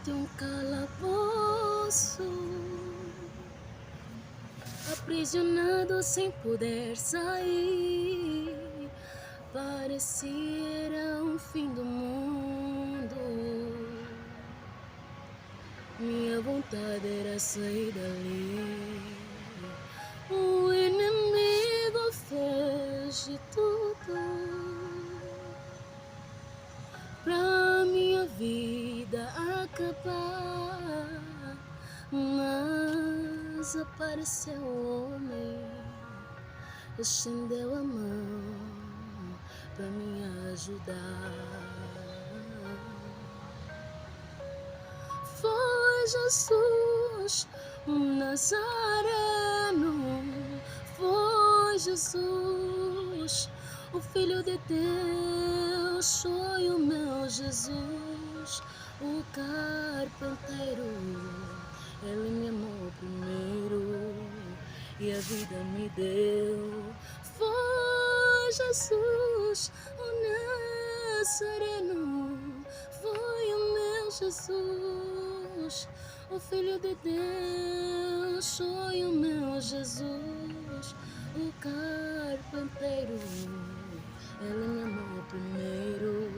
de um calabouço, aprisionado sem poder sair. Parecia um fim do mundo. Minha vontade era sair dali. O inimigo fez de tudo pra minha vida acabar, mas apareceu um homem, estendeu a mão pra me ajudar. Foi Jesus, o Nazareno, foi Jesus, o Filho de Deus, foi o meu Jesus, o carpinteiro. Ele me amou primeiro e a vida me deu. Foi Jesus, o Nazareno, foi o meu Jesus, o Filho de Deus, foi o meu Jesus, o carpinteiro. Ele me amou primeiro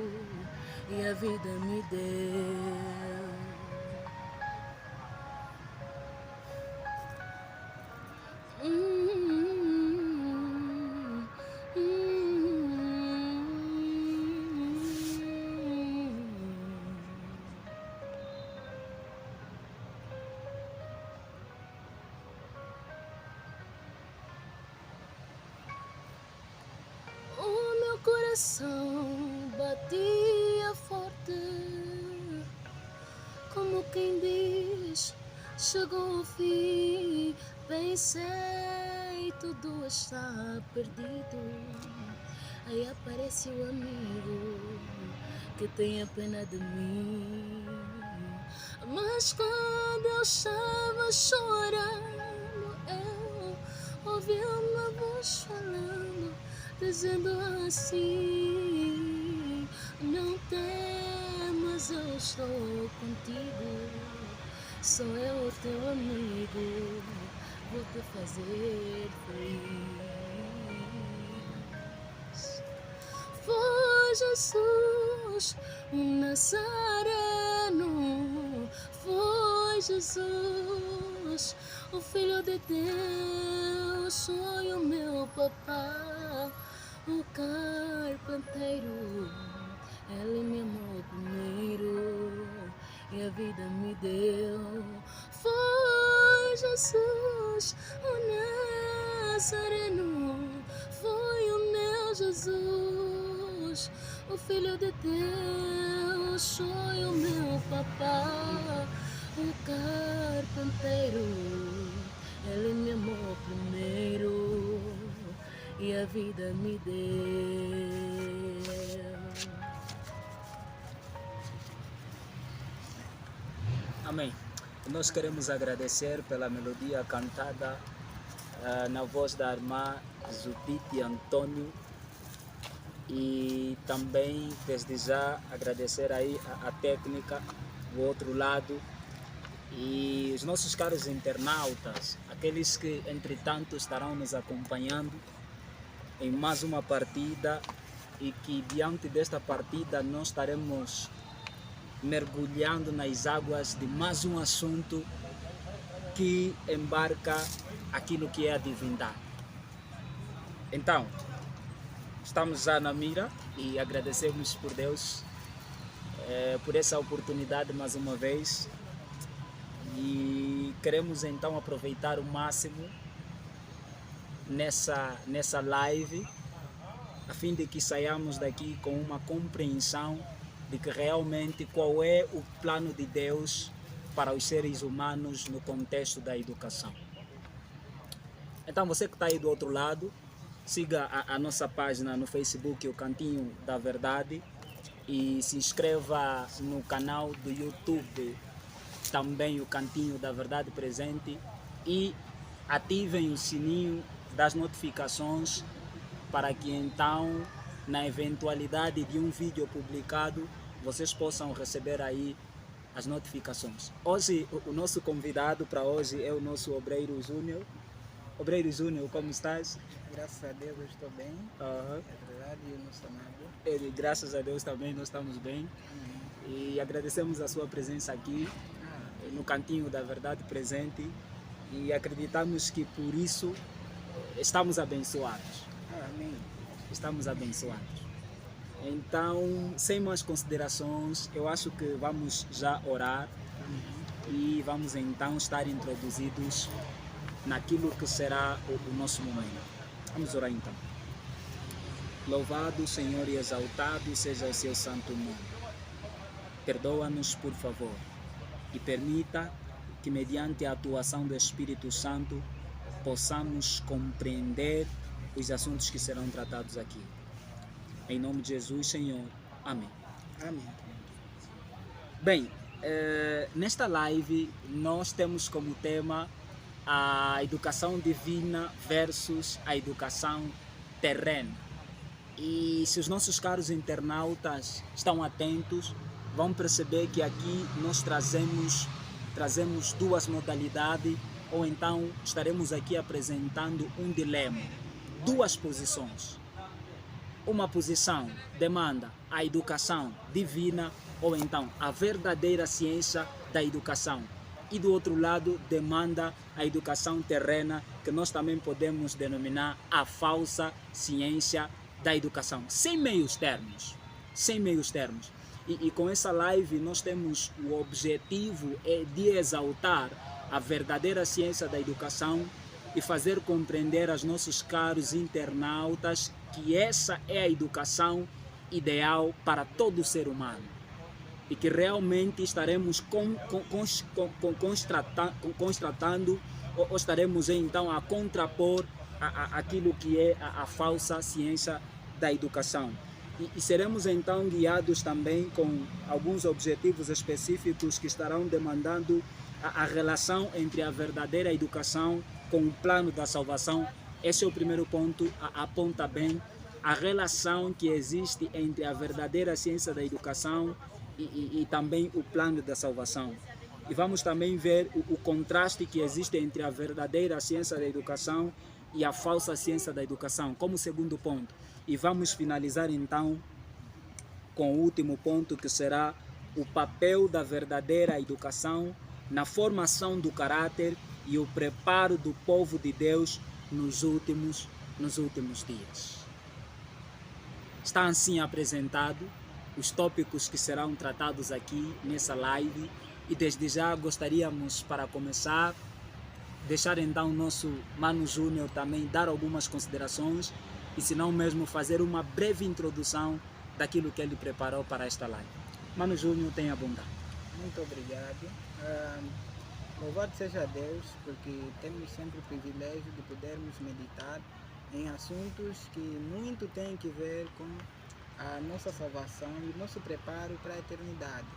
e a vida me deu. O meu coração batia forte, como quem diz, chegou o fim. Pensei, tudo está perdido. Aí aparece o amigo que tem a pena de mim. Mas quando eu estava chorando, eu ouvi uma voz falando, dizendo assim: não temas, eu estou contigo. Sou eu, teu amigo, vou te fazer feliz. Foi Jesus, o Nazareno, foi Jesus, o Filho de Deus, foi o meu papá, o carpinteiro. Ele me amou primeiro e a vida me deu. Foi Jesus, o Nazareno, foi o meu Jesus, o Filho de Deus, foi o meu papá, o carpinteiro. Ele me amou primeiro e a vida me deu. Amém. Nós queremos agradecer pela melodia cantada na voz da irmã Judite Antônio, e também desde já agradecer aí a técnica do outro lado e os nossos caros internautas, aqueles que entretanto estarão nos acompanhando em mais uma partida, e que diante desta partida nós estaremos mergulhando nas águas de mais um assunto que embarca aquilo que é a divindade. Então, estamos já na mira e agradecemos por Deus por essa oportunidade mais uma vez, e queremos então aproveitar o máximo nessa live, a fim de que saiamos daqui com uma compreensão de que realmente qual é o plano de Deus para os seres humanos no contexto da educação. Então você que está aí do outro lado, siga a nossa página no Facebook, o Cantinho da Verdade, e se inscreva no canal do YouTube, também o Cantinho da Verdade Presente, e ativem o sininho das notificações para que então, na eventualidade de um vídeo publicado, vocês possam receber aí as notificações. Hoje, o nosso convidado para hoje é o nosso Obreiro Júnior. Obreiro Júnior, como estás? Graças a Deus eu estou bem. Aham. É verdade, e o nosso amado. Graças a Deus também nós estamos bem. E agradecemos a sua presença aqui, no Cantinho da Verdade presente. E acreditamos que por isso estamos abençoados. Amém. Estamos abençoados. Então, sem mais considerações, eu acho que vamos já orar e vamos então estar introduzidos naquilo que será o nosso momento. Vamos orar então. Louvado, Senhor, e exaltado seja o seu santo nome. Perdoa-nos, por favor, e permita que, mediante a atuação do Espírito Santo, possamos compreender os assuntos que serão tratados aqui. Em nome de Jesus, Senhor. Amém. Amém. Bem, nesta live nós temos como tema a educação divina versus a educação terrena. E se os nossos caros internautas estão atentos, vão perceber que aqui nós trazemos duas modalidades, ou então estaremos aqui apresentando um dilema, duas posições. Uma posição demanda a educação divina, ou então a verdadeira ciência da educação. E do outro lado demanda a educação terrena, que nós também podemos denominar a falsa ciência da educação. Sem meios termos. Sem meios termos. E com essa live nós temos o objetivo de exaltar a verdadeira ciência da educação e fazer compreender aos nossos caros internautas que essa é a educação ideal para todo ser humano e que realmente estaremos constatando ou estaremos então a contrapor aquilo que é a falsa ciência da educação. E seremos então guiados também com alguns objetivos específicos que estarão demandando a relação entre a verdadeira educação com o plano da salvação. Esse é o primeiro ponto, aponta bem a relação que existe entre a verdadeira ciência da educação e também o plano da salvação. E vamos também ver o contraste que existe entre a verdadeira ciência da educação e a falsa ciência da educação, como segundo ponto. E vamos finalizar então com o último ponto, que será o papel da verdadeira educação na formação do caráter e o preparo do povo de Deus nos últimos dias. Está assim apresentado os tópicos que serão tratados aqui nessa live, e desde já gostaríamos, para começar, deixar então o nosso Mano Júnior também dar algumas considerações e se não mesmo fazer uma breve introdução daquilo que ele preparou para esta live. Mano Júnior, tenha bondade. Muito obrigado. Louvado seja Deus, porque temos sempre o privilégio de podermos meditar em assuntos que muito têm que ver com a nossa salvação e o nosso preparo para a eternidade.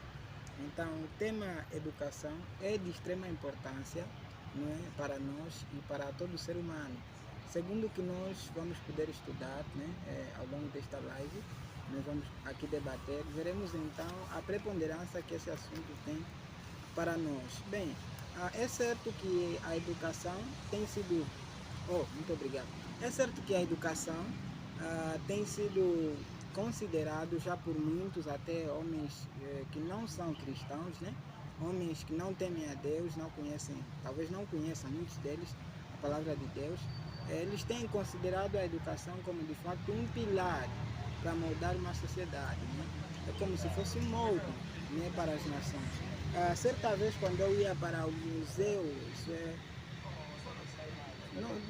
Então, o tema educação é de extrema importância, não é, para nós e para todo ser humano. Segundo o que nós vamos poder estudar, né, ao longo desta live, nós vamos aqui debater, veremos então a preponderância que esse assunto tem para nós. Bem, é certo que a educação tem sido... muito obrigado. É certo que a educação tem sido considerado já por muitos, até homens que não são cristãos, né? Homens que não temem a Deus, não conhecem, talvez não conheçam, muitos deles, a palavra de Deus. Eles têm considerado a educação como de fato um pilar para moldar uma sociedade, né? É como se fosse um molde, né, para as nações. Certa vez, quando eu ia para o museu,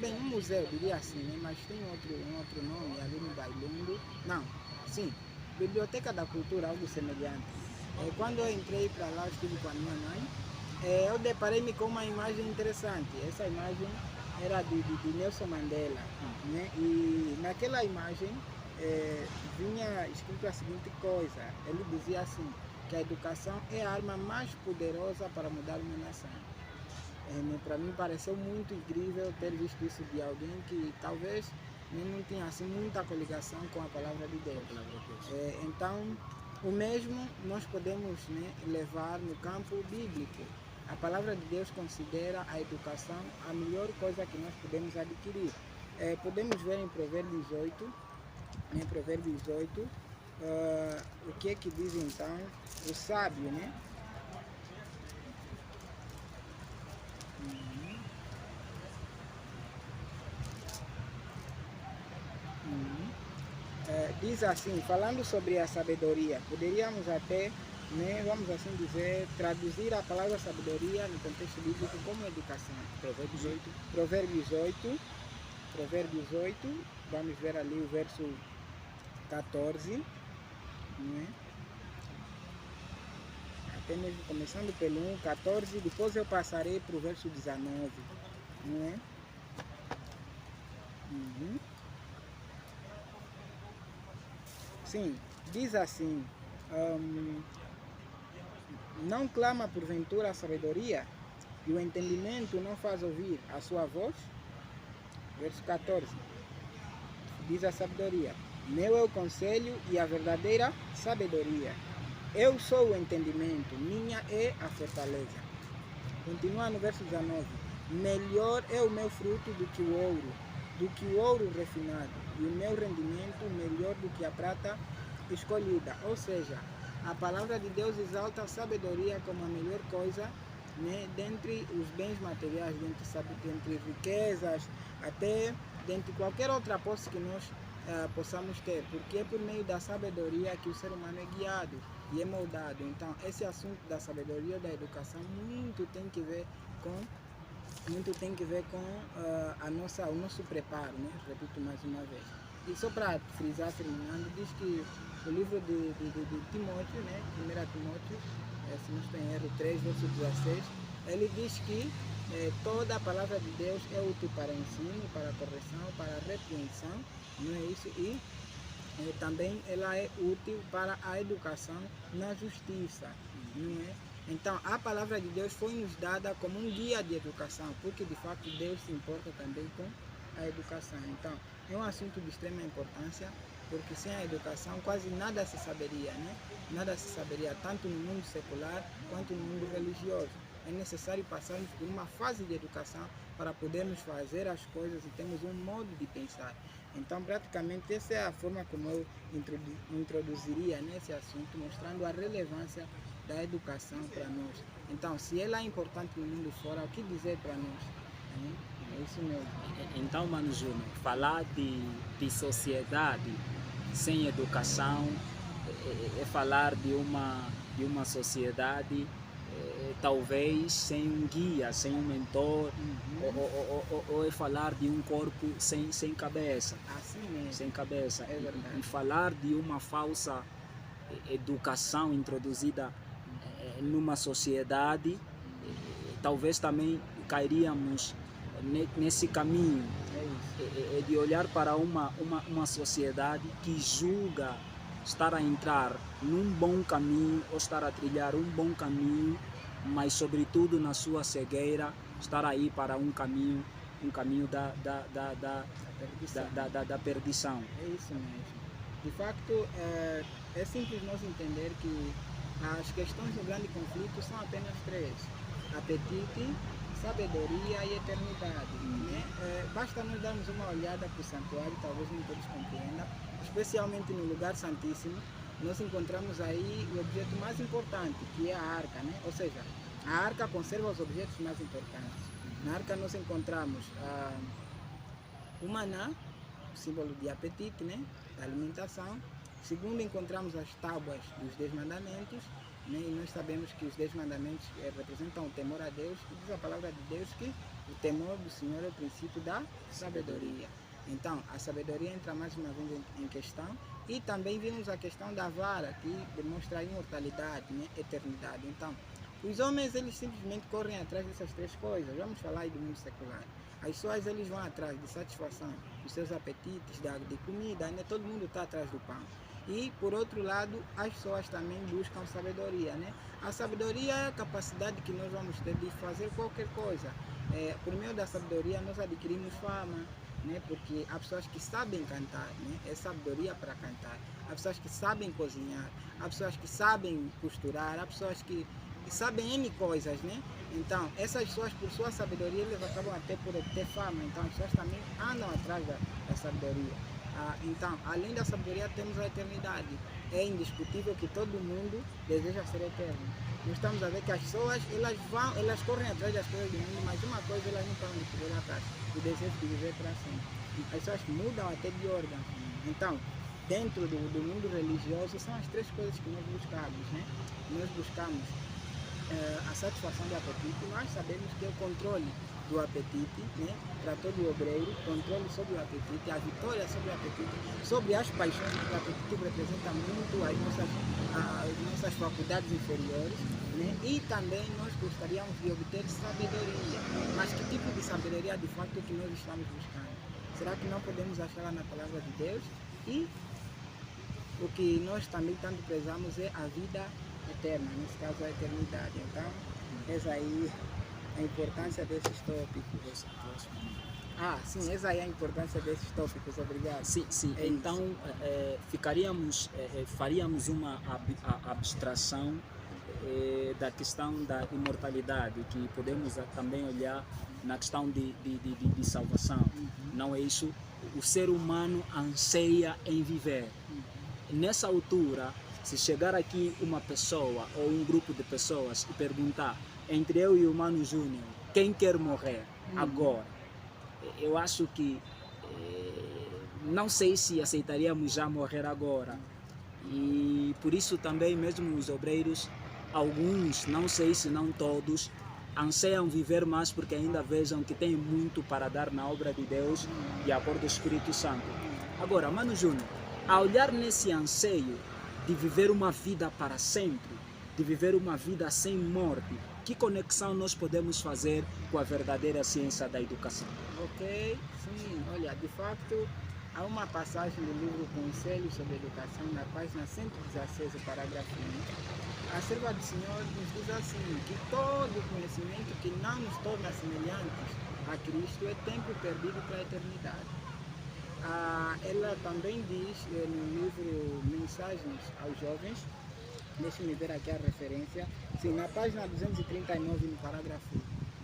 um museu, diria assim, né? Mas tem um outro nome ali no Bailundo. Não, sim, Biblioteca da Cultura, algo semelhante. Quando eu entrei para lá, estive com a minha mãe, eu deparei-me com uma imagem interessante. Essa imagem era de Nelson Mandela, né? E naquela imagem vinha escrito a seguinte coisa: ele dizia assim, que a educação é a arma mais poderosa para mudar uma nação. Para mim pareceu muito incrível ter visto isso de alguém que talvez não tinha assim muita coligação com a palavra de Deus. Então, O mesmo nós podemos, né, levar no campo bíblico. A palavra de Deus considera a educação a melhor coisa que nós podemos adquirir. Podemos ver em Provérbios 8, em Provérbios 8, o que é que diz então o sábio, né? Diz assim, falando sobre a sabedoria, poderíamos até, né, vamos assim dizer, traduzir a palavra sabedoria no contexto bíblico como educação. Provérbios 8. Provérbios 8, Provérbios 8, vamos ver ali o verso 14, né? Até mesmo começando pelo 1, 14, depois eu passarei para o verso 19, não é? Sim, diz assim, não clama porventura a sabedoria, e o entendimento não faz ouvir a sua voz? Verso 14, diz a sabedoria, meu é o conselho e a verdadeira sabedoria. Eu sou o entendimento, minha é a fortaleza. Continua no verso 19, melhor é o meu fruto do que o ouro refinado, e o meu rendimento melhor do que a prata escolhida. Ou seja, a palavra de Deus exalta a sabedoria como a melhor coisa, né, dentre os bens materiais, dentre riquezas, até dentre qualquer outra posse que nós possamos ter, porque é por meio da sabedoria que o ser humano é guiado e é moldado. Então, esse assunto da sabedoria, da educação, muito tem que ver com o nosso preparo, né? Repito mais uma vez. E só para frisar, terminando, diz que o livro de Timóteo, né? 1 Timóteo, se não estou em erro, 3, verso 16, ele diz que toda a palavra de Deus é útil para ensino, para correção, para repreensão, não é isso? E também ela é útil para a educação na justiça, não é? Então, a palavra de Deus foi nos dada como um guia de educação, porque de fato Deus se importa também com a educação. Então, é um assunto de extrema importância, porque sem a educação quase nada se saberia, né? Nada se saberia, tanto no mundo secular quanto no mundo religioso. É necessário passarmos por uma fase de educação para podermos fazer as coisas e termos um modo de pensar. Então, praticamente, essa é a forma como eu introduziria nesse assunto, mostrando a relevância da educação para nós. Então, se ela é importante no mundo fora, o que dizer para nós? É isso mesmo. Então, Mano Júnior, falar de sociedade sem educação é falar de uma sociedade talvez sem um guia, sem um mentor, ou é falar de um corpo sem cabeça. Assim mesmo. Sem cabeça. É verdade. E falar de uma falsa educação introduzida numa sociedade, talvez também cairíamos nesse caminho de olhar para uma sociedade que julga estar a entrar num bom caminho ou estar a trilhar um bom caminho, mas sobretudo na sua cegueira estar aí para um caminho da perdição. É isso mesmo. De facto, é simples nós entender que as questões do grande conflito são apenas três: apetite, sabedoria e eternidade. Né? Basta nós darmos uma olhada para o santuário, talvez nem todos compreendam, especialmente no lugar santíssimo, nós encontramos aí o objeto mais importante, que é a arca, né? Ou seja, a arca conserva os objetos mais importantes. Na arca nós encontramos o maná, símbolo de apetite, né? Da alimentação. Segundo, encontramos as tábuas dos 10 mandamentos, né? E nós sabemos que os 10 mandamentos representam o temor a Deus, e diz a palavra de Deus que o temor do Senhor é o princípio da sabedoria. Então, a sabedoria entra mais uma vez em questão, e também vimos a questão da vara, que demonstra a imortalidade, né? Eternidade. Então, os homens, eles simplesmente correm atrás dessas três coisas. Vamos falar aí do mundo secular. As pessoas, eles vão atrás de satisfação dos seus apetites, de comida, né? Todo mundo está atrás do pão. E, por outro lado, as pessoas também buscam sabedoria, né? A sabedoria é a capacidade que nós vamos ter de fazer qualquer coisa. Por meio da sabedoria, nós adquirimos fama, né? Porque há pessoas que sabem cantar, né? É sabedoria para cantar. Há pessoas que sabem cozinhar, há pessoas que sabem costurar, há pessoas que sabem N coisas, né? Então, essas pessoas, por sua sabedoria, eles acabam até por ter fama. Então, as pessoas também andam atrás da sabedoria. Então, além da sabedoria, temos a eternidade. É indiscutível que todo mundo deseja ser eterno. Nós estamos a ver que as pessoas, elas correm atrás das coisas do mundo, mas uma coisa elas não podem descobrir atrás, o desejo de viver para sempre. As pessoas mudam até de órgão. Então, dentro do mundo religioso, são as três coisas que nós buscamos, né? Nós buscamos a satisfação do apetite. Nós sabemos que é o controle do apetite, né? Para todo obreiro, controle sobre o apetite, a vitória sobre o apetite, sobre as paixões, porque o apetite representa muito as nossas faculdades inferiores, né? E também nós gostaríamos de obter sabedoria. Mas que tipo de sabedoria de fato que nós estamos buscando? Será que não podemos achá-la na palavra de Deus? E o que nós também tanto prezamos é a vida eterna, nesse caso a eternidade. Então, essa aí a importância desses tópicos. Sim, essa aí é a importância desses tópicos, obrigado. Sim, sim. É Então, faríamos uma abstração da questão da imortalidade, que podemos também olhar na questão de salvação. Não é isso? O ser humano anseia em viver. Nessa altura, se chegar aqui uma pessoa ou um grupo de pessoas e perguntar entre eu e o Mano Júnior, quem quer morrer agora? Eu acho que não sei se aceitaríamos já morrer agora. E por isso também mesmo os obreiros, alguns, não sei se não todos, anseiam viver mais porque ainda vejam que tem muito para dar na obra de Deus de acordo com o Espírito Santo. Agora, Mano Júnior, a olhar nesse anseio de viver uma vida para sempre, de viver uma vida sem morte, que conexão nós podemos fazer com a verdadeira ciência da educação? Ok, sim, olha, de facto, há uma passagem do livro Conselhos sobre Educação, na página 116, o parágrafo 1. A serva do Senhor nos diz assim, que todo conhecimento que não nos torna semelhantes a Cristo é tempo perdido para a eternidade. Ela também diz no livro Mensagens aos Jovens, deixe-me ver aqui a referência, sim, na página 239, no parágrafo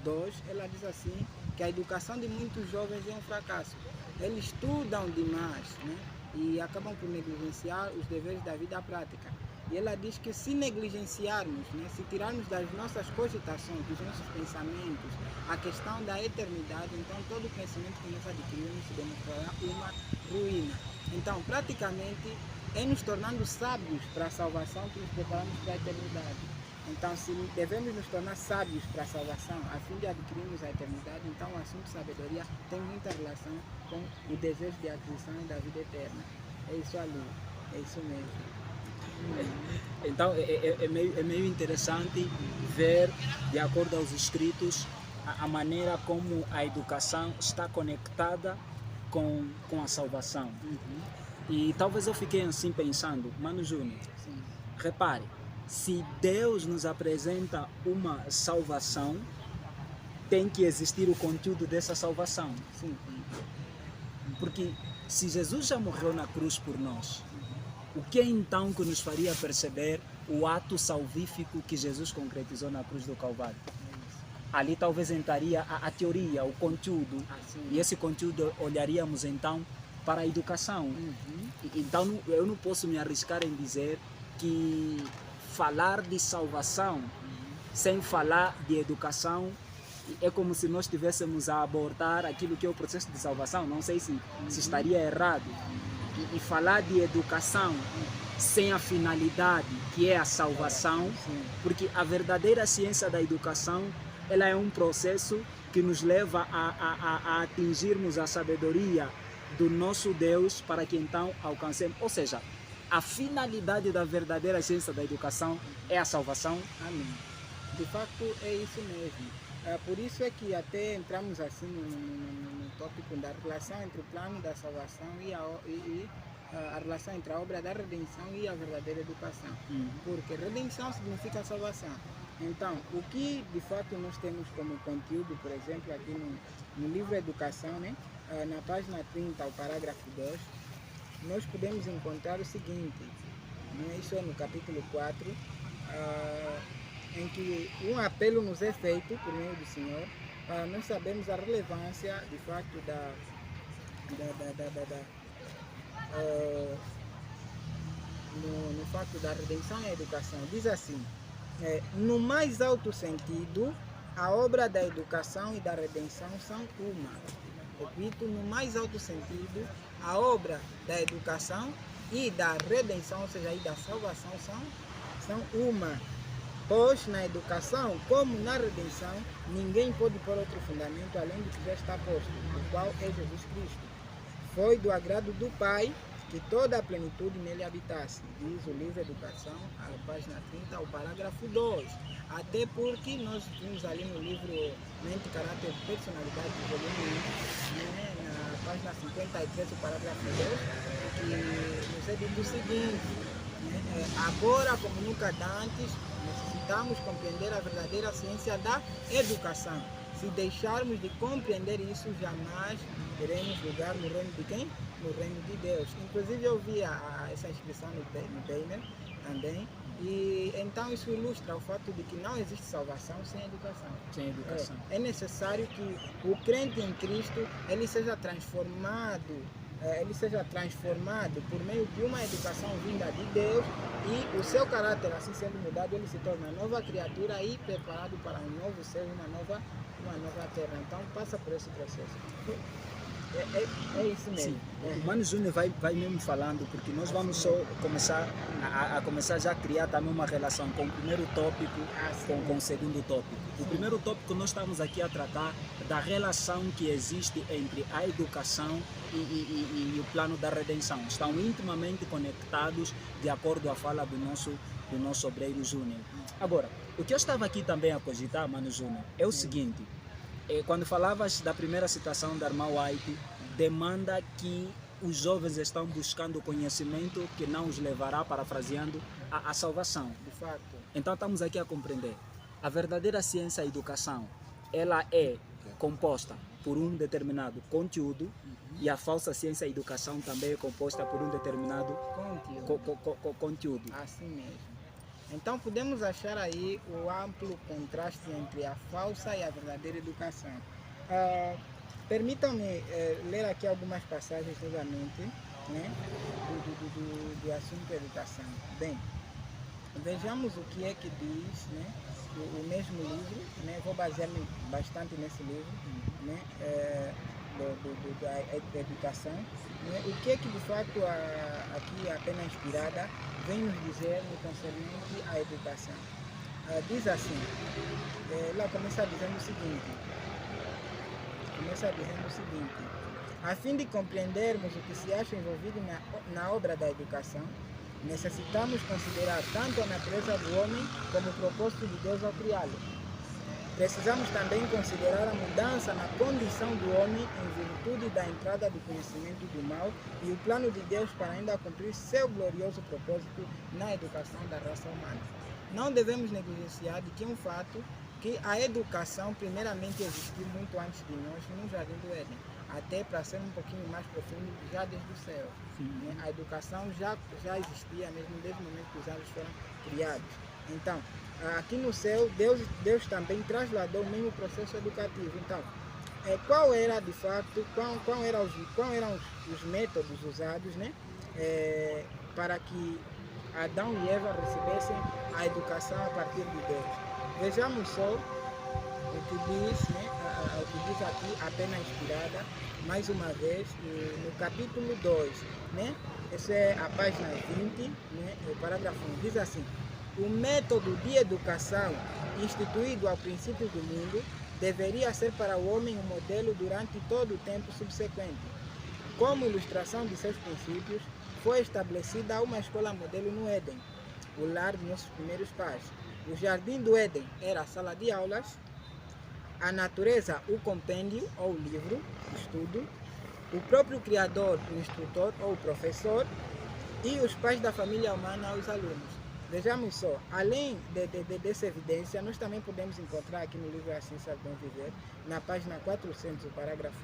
2, ela diz assim, que a educação de muitos jovens é um fracasso. Eles estudam demais, né? E acabam por negligenciar os deveres da vida prática. E ela diz que se negligenciarmos, né, se tirarmos das nossas cogitações, dos nossos pensamentos, a questão da eternidade, então todo o conhecimento que nós adquirimos se demonstrará uma ruína. Então, praticamente, é nos tornando sábios para a salvação que nos preparamos para a eternidade. Então, se devemos nos tornar sábios para a salvação, a fim de adquirirmos a eternidade, então o assunto de sabedoria tem muita relação com o desejo de aquisição da vida eterna. É isso ali, é isso mesmo. Então é meio interessante ver, de acordo aos escritos, a maneira como a educação está conectada com a salvação. E talvez eu fiquei assim pensando, Mano Júnior, repare, se Deus nos apresenta uma salvação, tem que existir o conteúdo dessa salvação. Sim. Porque se Jesus já morreu na cruz por nós, o que é então que nos faria perceber o ato salvífico que Jesus concretizou na cruz do Calvário? Ali talvez entraria a teoria, o conteúdo, e esse conteúdo olharíamos então para a educação. Então eu não posso me arriscar em dizer que falar de salvação sem falar de educação é como se nós estivéssemos a abordar aquilo que é o processo de salvação. Não sei se estaria errado. E falar de educação sem a finalidade que é a salvação, porque a verdadeira ciência da educação, ela é um processo que nos leva a atingirmos a sabedoria do nosso Deus para que então alcancemos, ou seja, a finalidade da verdadeira ciência da educação é a salvação. Amém. De facto é isso mesmo. Por isso é que até entramos assim no tópico da relação entre o plano da salvação e a relação entre a obra da redenção e a verdadeira educação. Porque redenção significa salvação. Então, o que de fato nós temos como conteúdo, por exemplo, aqui no livro Educação, né? Na página 30, o parágrafo 2, nós podemos encontrar o seguinte, né? Isso é no capítulo 4, em que um apelo nos é feito por meio do Senhor para nós sabermos a relevância de fato no fato da redenção e a educação. Diz assim, no mais alto sentido, a obra da educação e da redenção são uma. Repito, no mais alto sentido, a obra da educação e da redenção, ou seja, e da salvação, são uma. Pois na educação, como na redenção, ninguém pode pôr outro fundamento além do que já está posto, o qual é Jesus Cristo. Foi do agrado do Pai que toda a plenitude nele habitasse, diz o livro Educação, a página 30, o parágrafo 2. Até porque nós vimos ali no livro Mente, Caráter e Personalidade, volume 1, né, na página 53, o parágrafo 2, que nos é dito o seguinte, né, agora como nunca antes, necessitamos compreender a verdadeira ciência da educação. Se deixarmos de compreender isso, jamais teremos lugar no reino de quem? No reino de Deus. Inclusive eu vi essa inscrição no Banner também, e então isso ilustra o fato de que não existe salvação sem educação. Sem educação. É necessário que o crente em Cristo ele seja transformado por meio de uma educação vinda de Deus, e o seu caráter assim sendo mudado, ele se torna nova criatura e preparado para um novo céu e uma nova terra. Então passa por esse processo. É isso mesmo. Sim. O Mano Júnior vai mesmo falando, porque nós vamos só começar já a criar também uma relação com o primeiro tópico com o segundo tópico. O primeiro tópico nós estamos aqui a tratar da relação que existe entre a educação e o plano da redenção. Estão intimamente conectados de acordo com a fala do nosso obreiro Júnior. Agora, o que eu estava aqui também a cogitar, Mano Júnior, é o seguinte. Quando falavas da primeira citação da irmã White, demanda que os jovens estão buscando conhecimento que não os levará, parafraseando, à salvação. De fato. Então estamos aqui a compreender. A verdadeira ciência e educação, ela é composta por um determinado conteúdo, e a falsa ciência e educação também é composta por um determinado conteúdo. Assim mesmo. Então podemos achar aí o amplo contraste entre a falsa e a verdadeira educação. Permitam-me ler aqui algumas passagens novamente, né, do assunto educação. Bem, vejamos o que é que diz, né, o mesmo livro, né, vou basear-me bastante nesse livro, né, da educação, né, o que é que de fato aqui a pena inspirada vem nos dizer no concernente à educação. Diz assim, ela começa dizendo o seguinte, a fim de compreendermos o que se acha envolvido na obra da educação, necessitamos considerar tanto a natureza do homem como o propósito de Deus ao criá-lo. Precisamos também considerar a mudança na condição do homem em virtude da entrada do conhecimento do mal e o plano de Deus para ainda cumprir seu glorioso propósito na educação da raça humana. Não devemos negligenciar de que um fato que a educação primeiramente existiu muito antes de nós no Jardim do Éden, até para ser um pouquinho mais profundo, já desde o céu. A educação já existia mesmo desde o momento que os anjos foram criados. Então, aqui no céu, Deus também trasladou o mesmo processo educativo. Então, qual era de fato, qual eram os métodos usados, né, para que Adão e Eva recebessem a educação a partir de Deus? Vejamos só o que diz, né, o que diz aqui a pena inspirada, mais uma vez, no capítulo 2, né? Essa é a página 20, né, o parágrafo 1, diz assim: o método de educação instituído ao princípio do mundo deveria ser para o homem um modelo durante todo o tempo subsequente. Como ilustração de seus princípios, foi estabelecida uma escola modelo no Éden, o lar de nossos primeiros pais. O jardim do Éden era a sala de aulas, a natureza o compêndio ou livro de estudo, o próprio criador, o instrutor ou o professor, e os pais da família humana aos alunos. Vejamos só, além dessa evidência, nós também podemos encontrar aqui no livro A Ciência do Bom Viver, na página 400, o parágrafo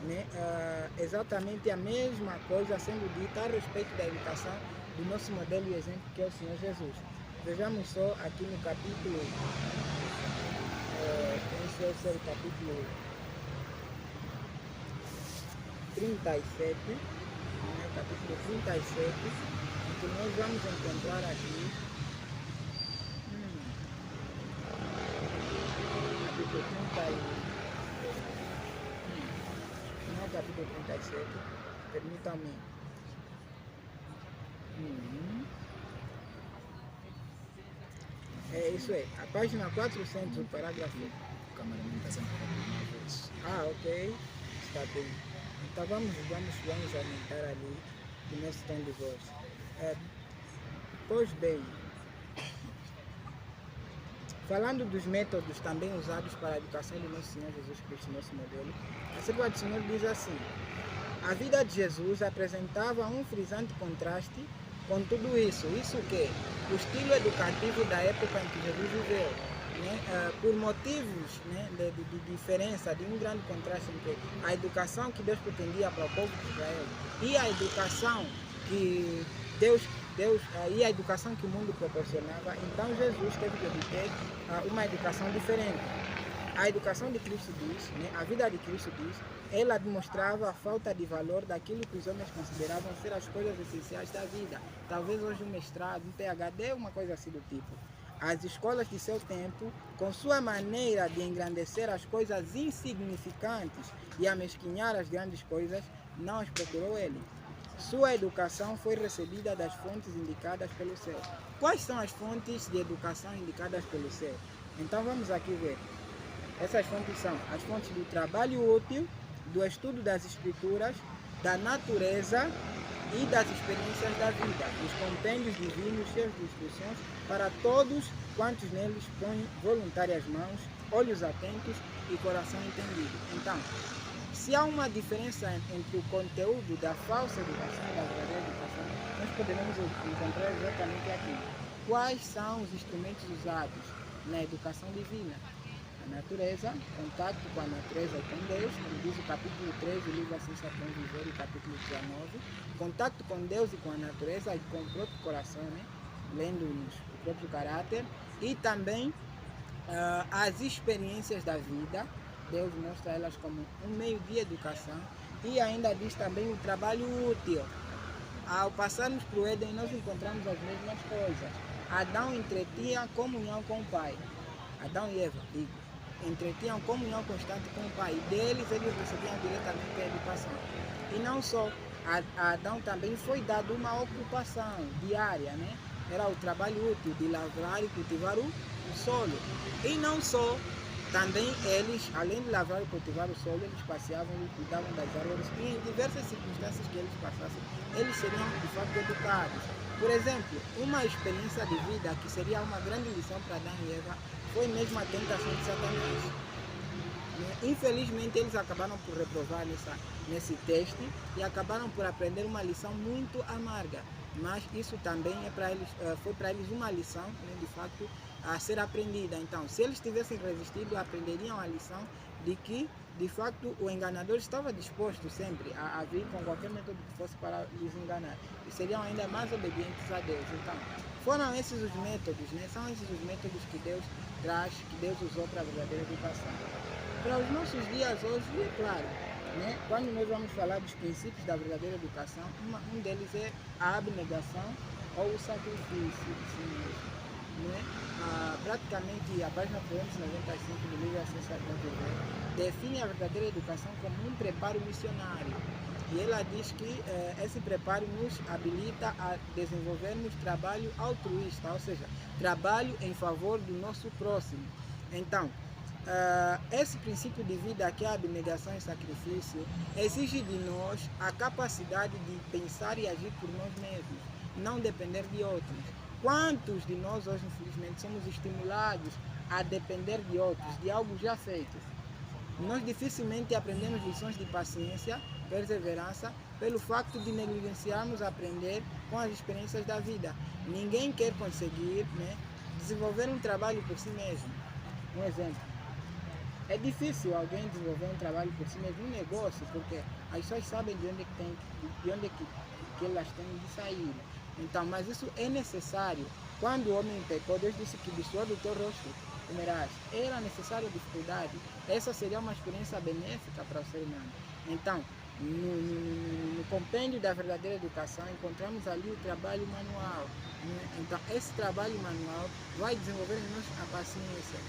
1, né, exatamente a mesma coisa sendo dita a respeito da educação do nosso modelo e exemplo, que é o Senhor Jesus. Vejamos só aqui no capítulo, esse é o capítulo 37, né, capítulo 37, em que nós vamos encontrar aqui capítulo 30, não, capítulo 37, permitam-me. É isso aí, a página 400, o parágrafo. O cameraman está sempre com uma voz. Ah, ok, está bem. Então vamos aumentar ali o nosso tom de voz. Pois bem, falando dos métodos também usados para a educação do nosso Senhor Jesus Cristo, nosso modelo, a Serva do Senhor diz assim: a vida de Jesus apresentava um frisante contraste com tudo isso. Isso que? O estilo educativo da época em que Jesus viveu. Né, por motivos, né, de diferença, de um grande contraste entre a educação que Deus pretendia para o povo de Israel e a educação que Deus e a educação que o mundo proporcionava, então Jesus teve que obter uma educação diferente. A educação de Cristo diz, né, a vida de Cristo diz, ela demonstrava a falta de valor daquilo que os homens consideravam ser as coisas essenciais da vida. Talvez hoje um mestrado, um PhD, uma coisa assim do tipo. As escolas de seu tempo, com sua maneira de engrandecer as coisas insignificantes e amesquinhar as grandes coisas, não as procurou ele. Sua educação foi recebida das fontes indicadas pelo céu. Quais são as fontes de educação indicadas pelo céu? Então vamos aqui ver. Essas fontes são as fontes do trabalho útil, do estudo das escrituras, da natureza e das experiências da vida, os compêndios divinos cheios de instruções para todos quantos neles põem voluntárias mãos, olhos atentos e coração entendido. Então, se há uma diferença entre o conteúdo da falsa educação e da verdadeira educação, nós poderemos encontrar exatamente aqui. Quais são os instrumentos usados na educação divina? A natureza, contato com a natureza e com Deus, como diz o capítulo 3 do livro A Ciência do Bom Viver, e capítulo 19. Contato com Deus e com a natureza e com o próprio coração, né? Lendo-nos o próprio caráter. E também as experiências da vida. Deus mostra elas como um meio de educação. E ainda diz também o trabalho útil. Ao passarmos para o Éden, nós encontramos as mesmas coisas. Adão entretinha comunhão com o Pai. Adão e Eva, digo, entretinham comunhão constante com o Pai. E deles eles recebiam diretamente a educação. E não só, a Adão também foi dado uma ocupação diária, né? Era o trabalho útil de lavrar e cultivar o solo. E não só, também eles, além de lavrar e cultivar o solo, eles passeavam e cuidavam das árvores. E em diversas circunstâncias que eles passassem, eles seriam de fato educados. Por exemplo, uma experiência de vida que seria uma grande lição para Adão e Eva foi mesmo a tentação de Satanás. Infelizmente, eles acabaram por reprovar nesse teste e acabaram por aprender uma lição muito amarga. Mas isso também foi para eles uma lição, né, de fato, a ser aprendida. Então, se eles tivessem resistido, aprenderiam a lição de que, de fato, o enganador estava disposto sempre a vir com qualquer método que fosse para lhes enganar. E seriam ainda mais obedientes a Deus. Então, foram esses os métodos, né? São esses os métodos que Deus traz, que Deus usou para a verdadeira educação. Para os nossos dias hoje, é claro, né? Quando nós vamos falar dos princípios da verdadeira educação, um deles é a abnegação ou o sacrifício de si mesmo. Né? Praticamente a página 395 do livro A Ciência do Bom Viver define a verdadeira educação como um preparo missionário. E ela diz que esse preparo nos habilita a desenvolvermos trabalho altruísta, ou seja, trabalho em favor do nosso próximo. Então, esse princípio de vida, que é a abnegação e sacrifício, exige de nós a capacidade de pensar e agir por nós mesmos, não depender de outros. Quantos de nós hoje, infelizmente, somos estimulados a depender de outros, de algo já feito? nós dificilmente aprendemos lições de paciência, perseverança, pelo facto de negligenciarmos aprender com as experiências da vida. Ninguém quer conseguir, né, desenvolver um trabalho por si mesmo. Um exemplo. É difícil alguém desenvolver um trabalho por si mesmo, um negócio, porque as pessoas sabem de onde, que elas têm de sair. Então, mas isso é necessário. Quando o homem pecou, Deus disse que de suor do teu rosto comerás. Era necessária dificuldade. Essa seria uma experiência benéfica para o ser humano. Então, no compêndio da verdadeira educação, encontramos ali o trabalho manual. Então, esse trabalho manual vai desenvolver em nós a paciência.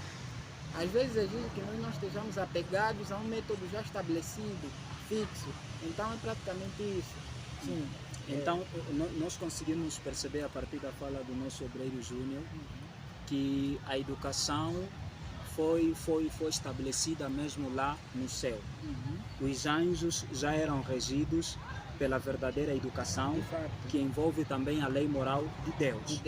Às vezes exige que nós não estejamos apegados a um método já estabelecido, fixo. Então, é praticamente isso. Sim. Então, nós conseguimos perceber a partir da fala do nosso obreiro Júnior que a educação foi estabelecida mesmo lá no céu. Os anjos já eram regidos pela verdadeira educação, que envolve também a lei moral de Deus.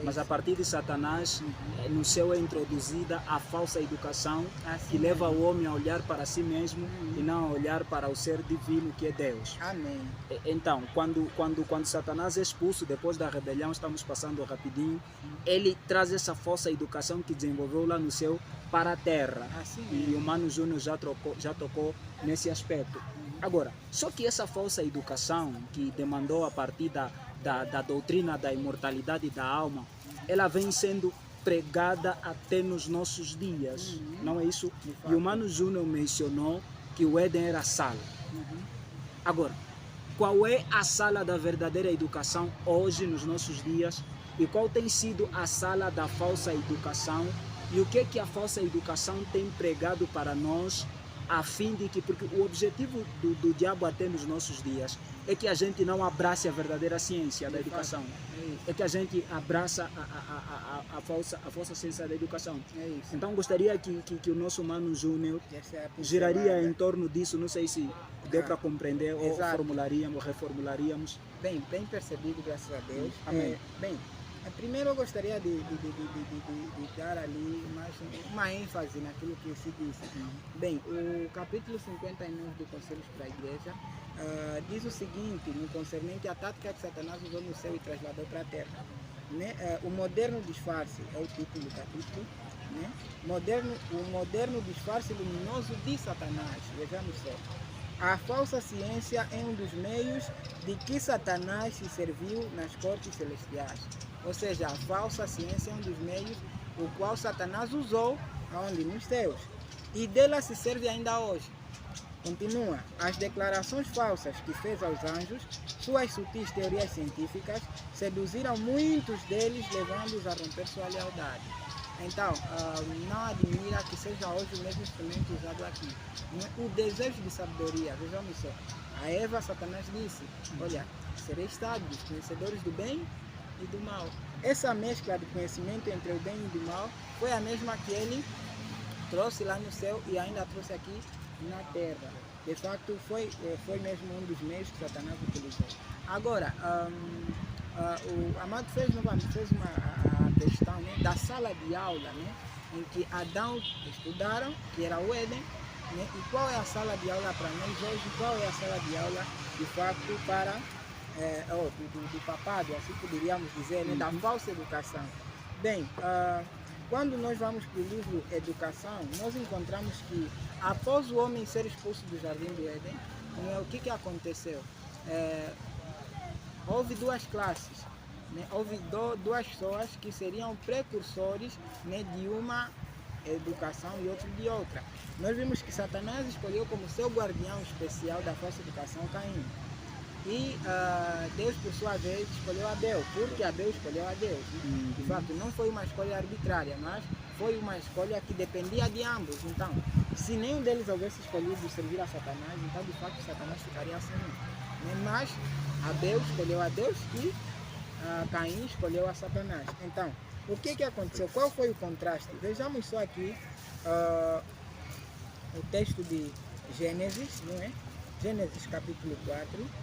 Mas a partir de Satanás, no céu é introduzida a falsa educação, que leva o homem a olhar para si mesmo e não a olhar para o ser divino que é Deus. Amém. Então, quando Satanás é expulso, depois da rebelião, estamos passando rapidinho, ele traz essa falsa educação que desenvolveu lá no céu para a terra. E o Mano Júnior já tocou nesse aspecto. Agora, só que essa falsa educação que demandou a partir da doutrina da imortalidade da alma, ela vem sendo pregada até nos nossos dias, não é isso? E o Mano Júnior mencionou que o Éden era a sala. Agora, qual é a sala da verdadeira educação hoje, nos nossos dias? E qual tem sido a sala da falsa educação? E o que a falsa educação tem pregado para nós, a fim de que, porque o objetivo do diabo até nos nossos dias é que a gente não abrace a verdadeira ciência da educação, é que a gente abraça a falsa ciência da educação. Então gostaria que o nosso Mano Júnior giraria em torno disso, não sei se deu para compreender ou reformularíamos. Bem percebido, graças a Deus. Amém. Primeiro eu gostaria de dar ali mais uma ênfase naquilo que se disse. Bem, o capítulo 59 do Conselhos para a Igreja diz o seguinte, no concernente à tática que Satanás usou no céu e trasladou para a terra. Né? O moderno disfarce é o título do capítulo. Né? O moderno disfarce luminoso de Satanás. Vejamos só. A falsa ciência é um dos meios de que Satanás se serviu nas cortes celestiais. Ou seja, a falsa ciência é um dos meios o qual Satanás usou aonde? Nos céus. E dela se serve ainda hoje. Continua. As declarações falsas que fez aos anjos, suas sutis teorias científicas, seduziram muitos deles, levando-os a romper sua lealdade. Então, não admira que seja hoje o mesmo instrumento usado aqui. O desejo de sabedoria, vejamos só. A Eva, Satanás disse, olha, sereis sábios, conhecedores do bem e do mal. Essa mescla de conhecimento entre o bem e do mal foi a mesma que ele trouxe lá no céu e ainda trouxe aqui na terra. De fato, foi mesmo um dos meios que Satanás utilizou. Agora, o Amado fez uma questão, né, da sala de aula, né, em que Adão estudaram, que era o Éden, né, e qual é a sala de aula para nós hoje, qual é a sala de aula, de fato, para do papado, assim poderíamos dizer, né, da falsa educação. Bem, quando nós vamos para o livro Educação, nós encontramos que após o homem ser expulso do jardim do Éden, o que aconteceu? Houve duas classes, né? Houve duas pessoas que seriam precursores, né, de uma educação e outro de outra. Nós vimos que Satanás escolheu como seu guardião especial da falsa educação Caim. E Deus, por sua vez, escolheu Abel, porque Abel escolheu a Deus. Né? De fato, não foi uma escolha arbitrária, mas foi uma escolha que dependia de ambos. Então, se nenhum deles houvesse escolhido servir a Satanás, então de fato Satanás ficaria sem um. Né? Mas Abel escolheu a Deus e Caim escolheu a Satanás. Então, o que aconteceu? Qual foi o contraste? Vejamos só aqui o texto de Gênesis, não é? Gênesis capítulo 4.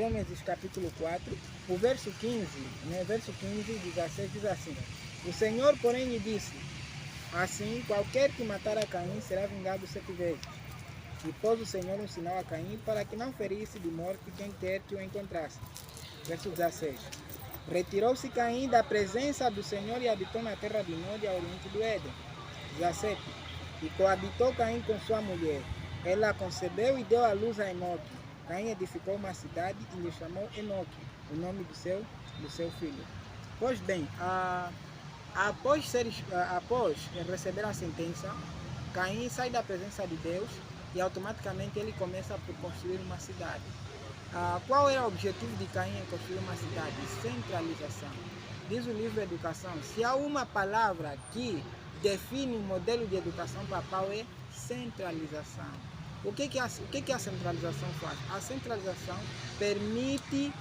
Gênesis capítulo 4, o verso 15, né? Verso 15, 16 diz assim: o Senhor, porém, lhe disse: assim, qualquer que matar a Caim será vingado 7 vezes. E pôs o Senhor um sinal a Caim para que não ferisse de morte quem quer que o encontrasse. Verso 16. Retirou-se Caim da presença do Senhor e habitou na terra de Nod, a oriente do Éden. 17. E coabitou Caim com sua mulher. Ela concebeu e deu à luz a Enoque. Caim edificou uma cidade e lhe chamou Enoque, o nome do seu filho. Pois bem, após receber a sentença, Caim sai da presença de Deus e automaticamente ele começa por construir uma cidade. Qual era o objetivo de Caim em construir uma cidade? Centralização. Diz o livro Educação: se há uma palavra que define o modelo de educação papal, é centralização. O que a centralização faz? A centralização permite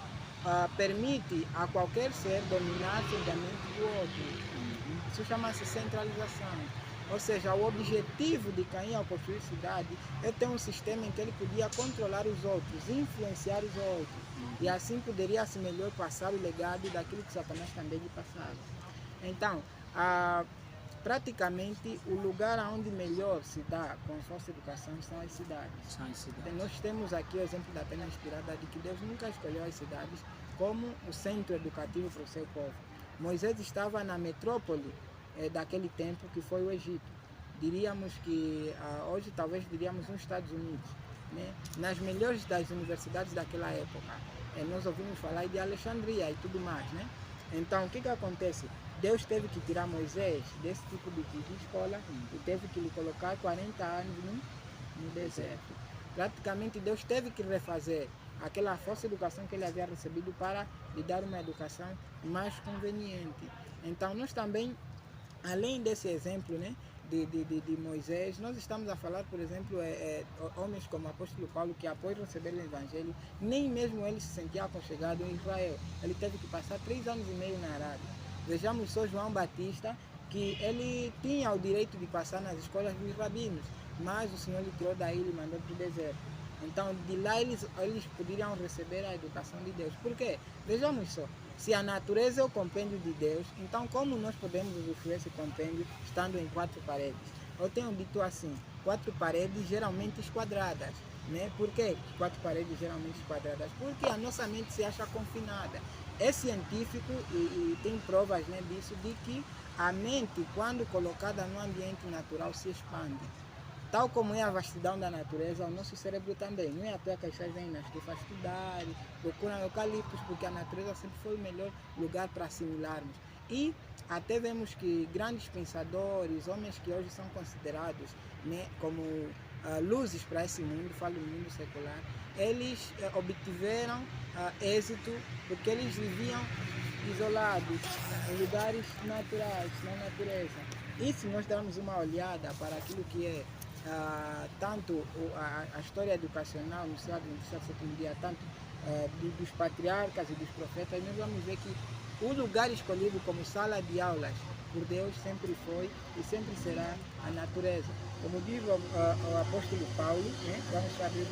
a qualquer ser dominar-se da mente do outro. Isso chama-se centralização. Ou seja, o objetivo de Caim ao construir cidade é ter um sistema em que ele podia controlar os outros, influenciar os outros. E assim poderia-se melhor passar o legado daquilo que Satanás também lhe passava. Então, praticamente o lugar onde melhor se dá com a falsa educação são as cidades. Nós temos aqui o exemplo da pena inspirada de que Deus nunca escolheu as cidades como o centro educativo para o seu povo. Moisés estava na metrópole daquele tempo, que foi o Egito. Diríamos que hoje talvez diríamos nos Estados Unidos, né? Nas melhores das universidades daquela época. Nós ouvimos falar de Alexandria e tudo mais, né? Então, o que acontece? Deus teve que tirar Moisés desse tipo de escola e teve que lhe colocar 40 anos no deserto. Praticamente Deus teve que refazer aquela falsa educação que ele havia recebido para lhe dar uma educação mais conveniente. Então, nós também, além desse exemplo, né, de Moisés, nós estamos a falar, por exemplo, homens como o apóstolo Paulo, que após receber o Evangelho, nem mesmo ele se sentia aconchegado em Israel. Ele teve que passar 3 anos e meio na Arábia. Vejamos só João Batista, que ele tinha o direito de passar nas escolas dos rabinos, mas o Senhor lhe tirou daí e lhe mandou para o deserto. Então, de lá eles poderiam receber a educação de Deus. Por quê? Vejamos só. Se a natureza é o compêndio de Deus, então como nós podemos usufruir esse compêndio estando em 4 paredes? Eu tenho dito assim: 4 paredes geralmente esquadradas. Né? Por que 4 paredes geralmente esquadradas? Porque a nossa mente se acha confinada. É científico e tem provas, né, disso, de que a mente, quando colocada no ambiente natural, se expande. Tal como é a vastidão da natureza, o nosso cérebro também. Não é à toa que as pessoas vêm nas estufas estudar, procuram eucaliptos, porque a natureza sempre foi o melhor lugar para assimilarmos. E até vemos que grandes pensadores, homens que hoje são considerados, né, como luzes para esse mundo, falo do mundo secular, eles obtiveram êxito porque eles viviam isolados, em lugares naturais, na natureza. E se nós darmos uma olhada para aquilo que é tanto a história educacional no século dia, tanto dos patriarcas e dos profetas, nós vamos ver que o lugar escolhido como sala de aulas por Deus sempre foi e sempre será a natureza. Como diz o apóstolo Paulo, né? Vamos abrir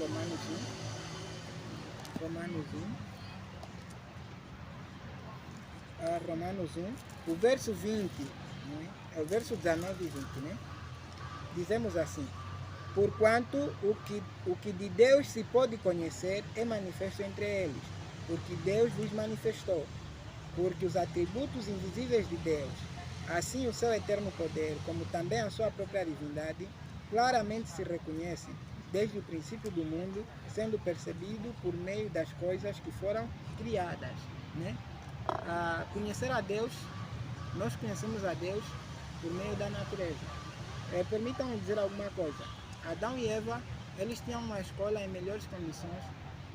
Romanos 1, o verso 20, né? É o verso 19 e 20, né? Dizemos assim: porquanto o que de Deus se pode conhecer é manifesto entre eles, porque Deus lhes manifestou, porque os atributos invisíveis de Deus, assim o seu eterno poder, como também a sua própria divindade, claramente se reconhecem desde o princípio do mundo, sendo percebido por meio das coisas que foram criadas, né? Conhecer a Deus, nós conhecemos a Deus por meio da natureza. Permitam-me dizer alguma coisa. Adão e Eva, eles tinham uma escola em melhores condições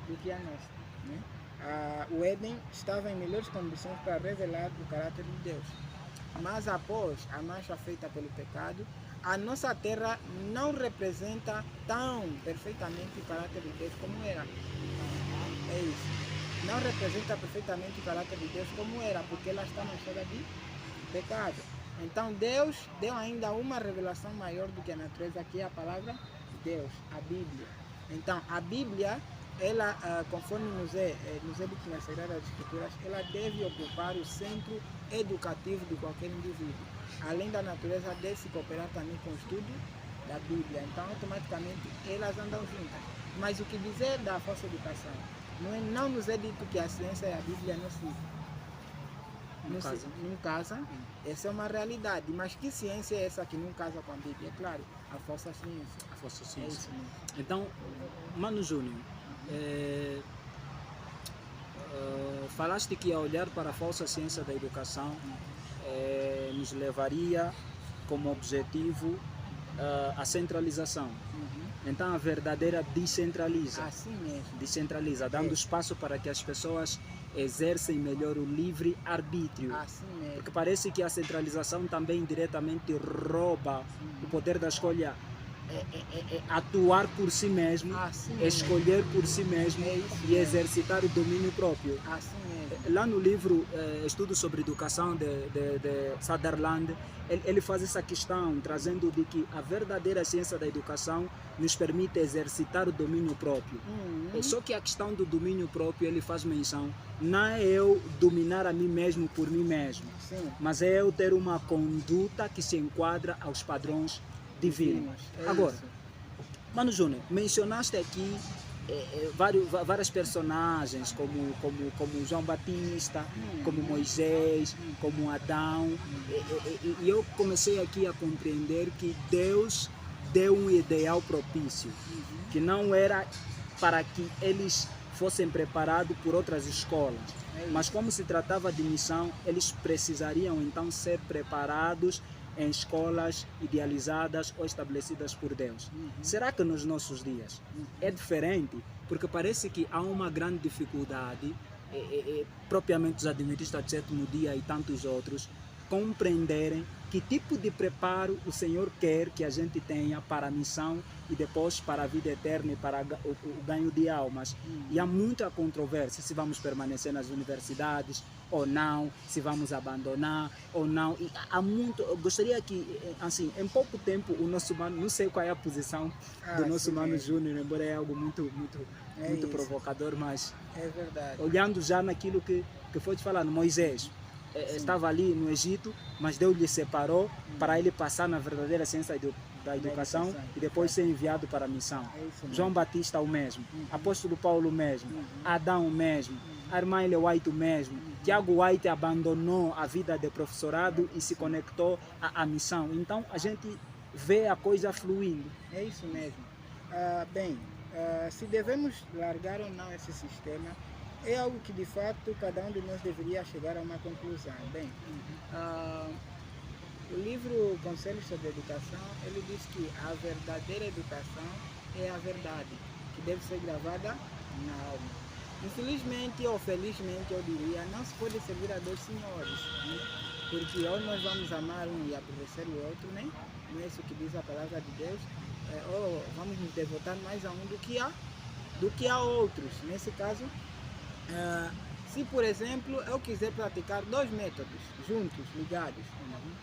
do que a nossa, né? O Éden estava em melhores condições para revelar o caráter de Deus. Mas após a mancha feita pelo pecado, a nossa terra não representa tão perfeitamente o caráter de Deus como era. É isso. Não representa perfeitamente o caráter de Deus como era, porque ela está manchada de pecado. Então Deus deu ainda uma revelação maior do que a natureza, que é a palavra de Deus, a Bíblia. Então a Bíblia ela, conforme nos é dito nas Sagradas Escrituras, ela deve ocupar o centro educativo de qualquer indivíduo. Além da natureza, deve se cooperar também com o estudo da Bíblia. Então, automaticamente, elas andam juntas. Mas o que dizer da falsa educação? Não nos é dito que a ciência e a Bíblia não não casam. Essa é uma realidade. Mas que ciência é essa que não casa com a Bíblia? É claro, a falsa ciência. A falsa É ciência. isso mesmo. Então, Mano Júnior, falaste que a olhar para a falsa ciência da educação nos levaria como objetivo a centralização. Então a verdadeira descentraliza. Assim mesmo. Descentraliza, dando espaço para que as pessoas exercem melhor o livre arbítrio. Assim mesmo. Porque parece que a centralização também diretamente rouba o poder da escolha. Atuar por si mesmo, Assim mesmo. escolher por si mesmo É isso e mesmo. exercitar o domínio próprio. Assim mesmo. Lá no livro Estudo sobre Educação de Sutherland, ele faz essa questão, trazendo de que a verdadeira ciência da educação nos permite exercitar o domínio próprio. Só que a questão do domínio próprio, ele faz menção, não é eu dominar a mim mesmo por mim mesmo, Sim. mas é eu ter uma conduta que se enquadra aos padrões divinos. É Agora, isso. Mano Júnior, mencionaste aqui várias personagens como João Batista, como Moisés, como Adão, e eu comecei aqui a compreender que Deus deu um ideal propício, que não era para que eles fossem preparados por outras escolas, mas como se tratava de missão, eles precisariam então ser preparados em escolas idealizadas ou estabelecidas por Deus. Será que nos nossos dias é diferente? Porque parece que há uma grande dificuldade, propriamente os adventistas do sétimo dia e tantos outros, compreenderem que tipo de preparo o Senhor quer que a gente tenha para a missão e depois para a vida eterna e para o ganho de almas. E há muita controvérsia se vamos permanecer nas universidades ou não, se vamos abandonar ou não. E há muito, eu gostaria que, assim, em pouco tempo, o nosso mano, não sei qual é a posição do nosso Mano Júnior, embora é algo muito isso. provocador, mas É verdade. olhando já naquilo que foi te falando, Moisés estava ali no Egito, mas Deus lhe separou para ele passar na verdadeira ciência da educação e depois ser enviado para a missão. É isso mesmo. João Batista o mesmo, Apóstolo Paulo o mesmo, Adão o mesmo, a irmã Ellen White o mesmo, Tiago White abandonou a vida de professorado e se conectou à missão. Então a gente vê a coisa fluindo. É isso mesmo. Se devemos largar ou não esse sistema, é algo que de fato cada um de nós deveria chegar a uma conclusão. O livro Conselhos sobre Educação, ele diz que a verdadeira educação é a verdade, que deve ser gravada na alma. Infelizmente ou felizmente, eu diria, não se pode servir a dois senhores, né? Porque ou nós vamos amar um e aborrecer o outro, né? Não é isso que diz a palavra de Deus, ou vamos nos devotar mais a um do que a outros. Nesse caso, se por exemplo eu quiser praticar dois métodos juntos, ligados,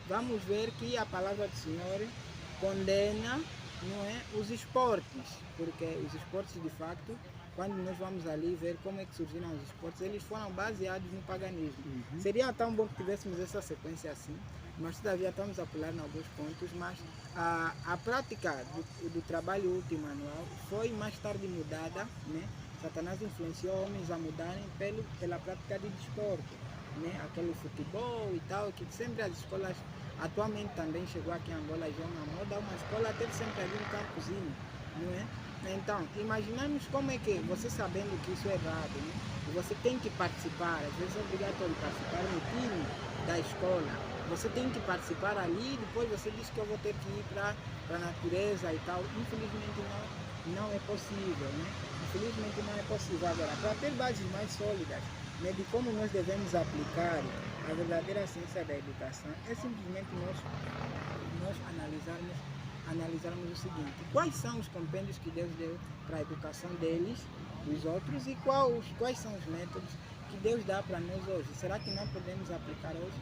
vamos ver que a palavra do Senhor condena, não é, os esportes, porque os esportes de facto, quando nós vamos ali ver como é que surgiram os esportes, eles foram baseados no paganismo. Seria tão bom que tivéssemos essa sequência assim, mas todavia estamos a pular em alguns pontos, mas a prática do trabalho último anual foi mais tarde mudada, né? Satanás influenciou homens a mudarem pela prática de desporto, né? Aquele futebol e tal, que sempre as escolas, atualmente também chegou aqui em Angola, já é uma moda, uma escola ter sempre ali um campozinho, não é? Então, imaginamos como é que, você sabendo que isso é errado, né? E você tem que participar, às vezes é obrigatório participar no time da escola, você tem que participar ali, depois você diz que eu vou ter que ir para a natureza e tal. Infelizmente não é possível, né? Infelizmente não é possível. Agora, para ter bases mais sólidas, né, de como nós devemos aplicar a verdadeira ciência da educação, é simplesmente nós analisarmos o seguinte: quais são os compêndios que Deus deu para a educação deles, dos outros, e quais são os métodos que Deus dá para nós hoje? Será que não podemos aplicar hoje?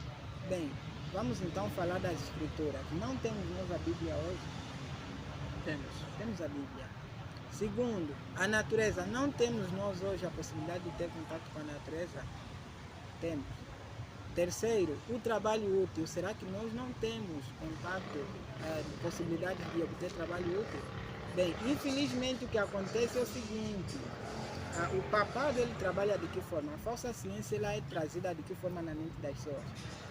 Bem, vamos então falar das Escrituras. Não temos nós a Bíblia hoje? Temos a Bíblia. Segundo, a natureza. Não temos nós hoje a possibilidade de ter contato com a natureza? Temos. Terceiro, o trabalho útil. Será que nós não temos contato, possibilidade de obter trabalho útil? Bem, infelizmente o que acontece é o seguinte, o papado ele trabalha de que forma? A falsa ciência ela é trazida de que forma na mente das pessoas?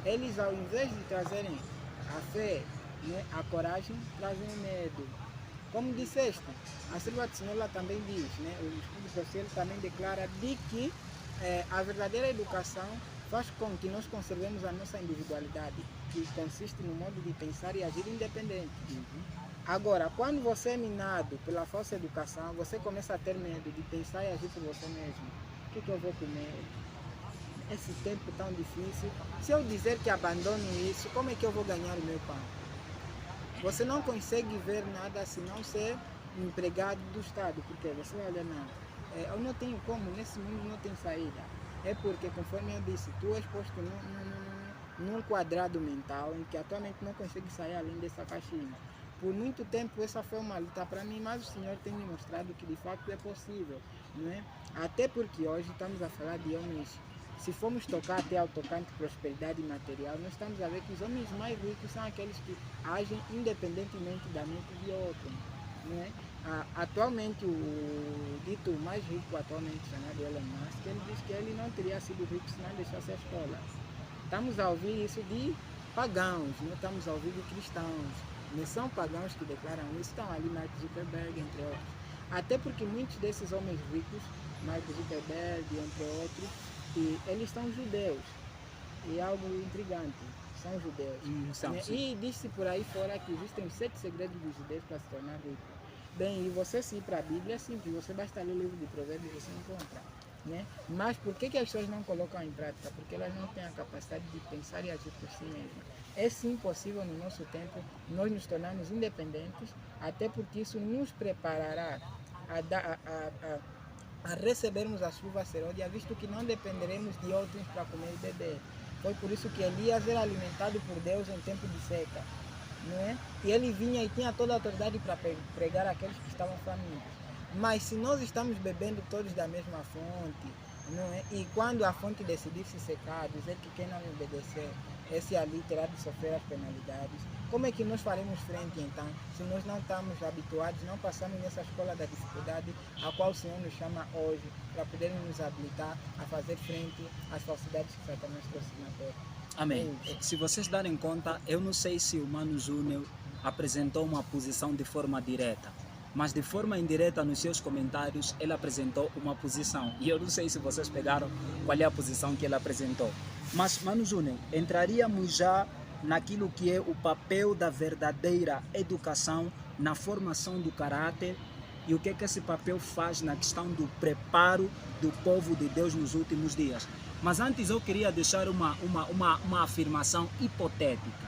Eles ao invés de trazerem a fé, né, a coragem, trazem o medo. Como disseste, a Silva de Senhor também diz, né, o estudo social também declara de que a verdadeira educação faz com que nós conservemos a nossa individualidade, que consiste no modo de pensar e agir independente. Agora, quando você é minado pela falsa educação, você começa a ter medo de pensar e agir por você mesmo. O que eu vou comer? Esse tempo tão difícil. Se eu dizer que abandono isso, como é que eu vou ganhar o meu pão? Você não consegue ver nada se não ser empregado do Estado, porque você olha, não, eu não tenho como, nesse mundo não tem saída. É porque, conforme eu disse, tu és posto num quadrado mental em que atualmente não consegue sair além dessa caixinha. Por muito tempo essa foi uma luta para mim, mas o Senhor tem me mostrado que de fato é possível, não é? Até porque hoje estamos a falar de homens, se formos tocar até ao tocante prosperidade material, nós estamos a ver que os homens mais ricos são aqueles que agem independentemente da mente de outro, não é? Atualmente o dito mais rico atualmente chamado Elon Musk, ele diz que ele não teria sido rico se não deixasse a escola. Estamos a ouvir isso de pagãos, não estamos a ouvir de cristãos. Não são pagãos que declaram isso, estão ali Mark Zuckerberg, entre outros. Até porque muitos desses homens ricos, Mark Zuckerberg, entre outros, eles são judeus. E é algo intrigante, são judeus. Né? E diz-se por aí fora que existem 7 segredos dos judeus para se tornar rico. Bem, e você se ir para a Bíblia é simples, você basta ler o livro de Provérbios e você encontra. Né? Mas por que as pessoas não colocam em prática? Porque elas não têm a capacidade de pensar e agir por si mesmas. É sim possível no nosso tempo nós nos tornarmos independentes, até porque isso nos preparará a recebermos a chuva seródia, visto que não dependeremos de outros para comer e beber. Foi por isso que Elias era alimentado por Deus em tempo de seca. Não é? E ele vinha e tinha toda a autoridade para pregar aqueles que estavam famintos. Mas se nós estamos bebendo todos da mesma fonte, não é? E quando a fonte decidir se secar, dizer que quem não obedecer, esse ali terá de sofrer as penalidades, como é que nós faremos frente então, se nós não estamos habituados, não passamos nessa escola da dificuldade, a qual o Senhor nos chama hoje, para podermos nos habilitar a fazer frente às falsidades que Satanás trouxe na terra? Amém. Se vocês darem conta, eu não sei se o Mano Júnior apresentou uma posição de forma direta, mas de forma indireta nos seus comentários ele apresentou uma posição. E eu não sei se vocês pegaram qual é a posição que ele apresentou. Mas, Mano Júnior, entraríamos já naquilo que é o papel da verdadeira educação na formação do caráter e o que esse papel faz na questão do preparo do povo de Deus nos últimos dias. Mas antes eu queria deixar uma afirmação hipotética.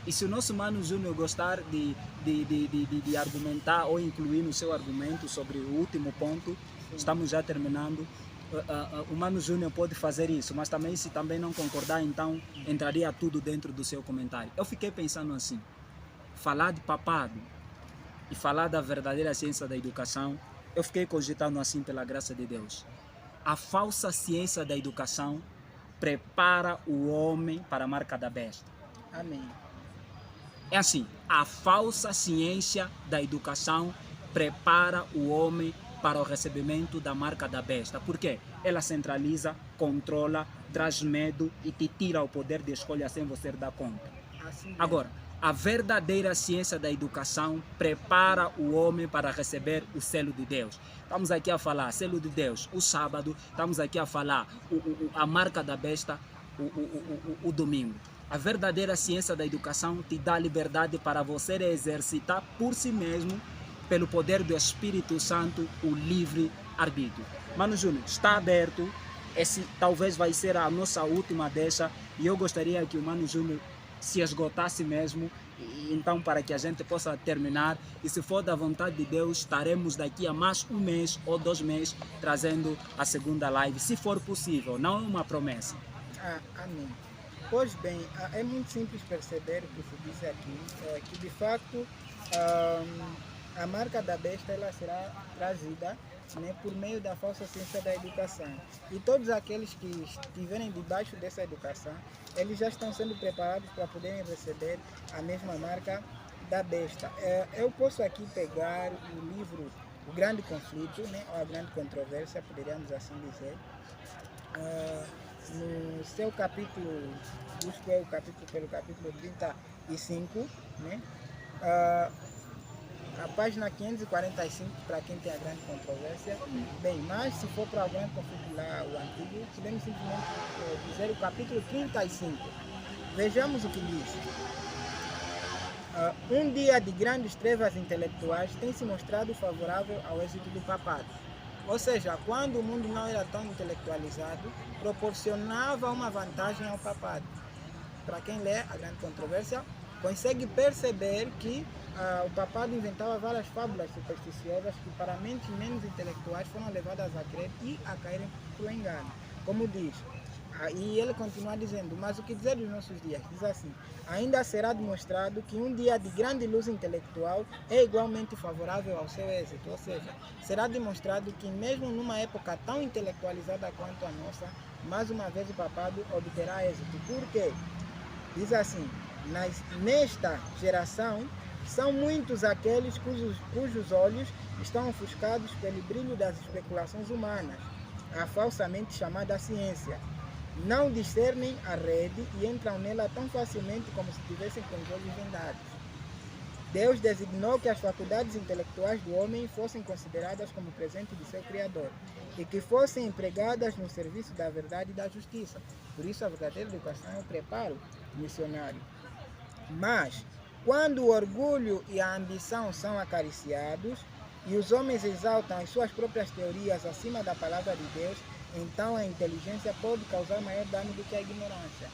E se o nosso Mano Júnior gostar de argumentar ou incluir no seu argumento sobre o último ponto, estamos já terminando, o Mano Júnior pode fazer isso, mas também se também não concordar, então entraria tudo dentro do seu comentário. Eu fiquei pensando assim, falar de papado e falar da verdadeira ciência da educação, eu fiquei cogitando assim pela graça de Deus. A falsa ciência da educação prepara o homem para a marca da besta. Amém. É assim, a falsa ciência da educação prepara o homem para o recebimento da marca da besta. Por quê? Ela centraliza, controla, traz medo e te tira o poder de escolha sem você dar conta. Assim Agora, a verdadeira ciência da educação prepara o homem para receber o selo de Deus. Estamos aqui a falar selo de Deus, o sábado, estamos aqui a falar a marca da besta, o domingo. A verdadeira ciência da educação te dá liberdade para você exercitar por si mesmo, pelo poder do Espírito Santo, o livre arbítrio. Mano Júnior, está aberto, esse talvez vai ser a nossa última deixa e eu gostaria que o Mano Júnior se esgotasse mesmo, então para que a gente possa terminar, e se for da vontade de Deus, estaremos daqui a mais 1 mês ou 2 meses trazendo a segunda live, se for possível, não é uma promessa. Amém. Pois bem, é muito simples perceber o que se diz aqui, que de fato a marca da besta ela será trazida, né, por meio da falsa ciência da educação. E todos aqueles que estiverem debaixo dessa educação, eles já estão sendo preparados para poderem receber a mesma marca da besta. Eu posso aqui pegar o livro O Grande Conflito, né, ou A Grande Controvérsia, poderíamos assim dizer. No seu capítulo, busco o capítulo pelo capítulo 35, né? A página 545, para quem tem a grande controvérsia. Bem, mas se for para o grande conflito lá, o antigo, podemos simplesmente dizer o capítulo 35. Vejamos o que diz. Um dia de grandes trevas intelectuais tem se mostrado favorável ao êxito do papado. Ou seja, quando o mundo não era tão intelectualizado, proporcionava uma vantagem ao papado. Para quem lê a grande controvérsia, consegue perceber que o papado inventava várias fábulas supersticiosas que para mentes menos intelectuais foram levadas a crer e a caírem pelo engano. Como diz, e ele continua dizendo, mas o que dizer dos nossos dias? Diz assim, ainda será demonstrado que um dia de grande luz intelectual é igualmente favorável ao seu êxito. Ou seja, será demonstrado que mesmo numa época tão intelectualizada quanto a nossa, mais uma vez o papado obterá êxito. Por quê? Diz assim, nesta geração, são muitos aqueles cujos olhos estão ofuscados pelo brilho das especulações humanas, a falsamente chamada ciência. Não discernem a rede e entram nela tão facilmente como se tivessem com os olhos vendados. Deus designou que as faculdades intelectuais do homem fossem consideradas como presente de seu Criador e que fossem empregadas no serviço da verdade e da justiça. Por isso a verdadeira educação é o preparo missionário. Mas, quando o orgulho e a ambição são acariciados e os homens exaltam as suas próprias teorias acima da palavra de Deus, então a inteligência pode causar maior dano do que a ignorância.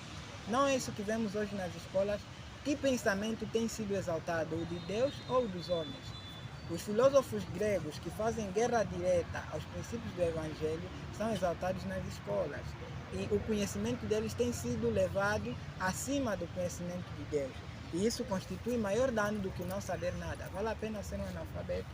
Não é isso que vemos hoje nas escolas. Que pensamento tem sido exaltado, o de Deus ou o dos homens? Os filósofos gregos que fazem guerra direta aos princípios do Evangelho são exaltados nas escolas. E o conhecimento deles tem sido levado acima do conhecimento de Deus. E isso constitui maior dano do que não saber nada. Vale a pena ser um analfabeto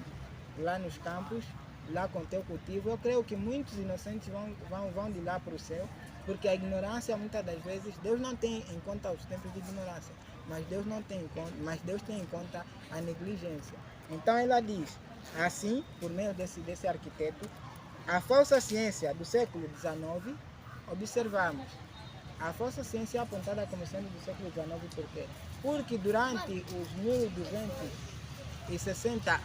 lá nos campos, lá com teu cultivo. Eu creio que muitos inocentes vão de lá para o céu, porque a ignorância, muitas das vezes, Deus não tem em conta os tempos de ignorância, mas Deus tem em conta a negligência. Então ela diz, assim, por meio desse arquiteto, a falsa ciência do século XIX, observamos, a falsa ciência é apontada como sendo do século XIX por quê? Porque durante os 1260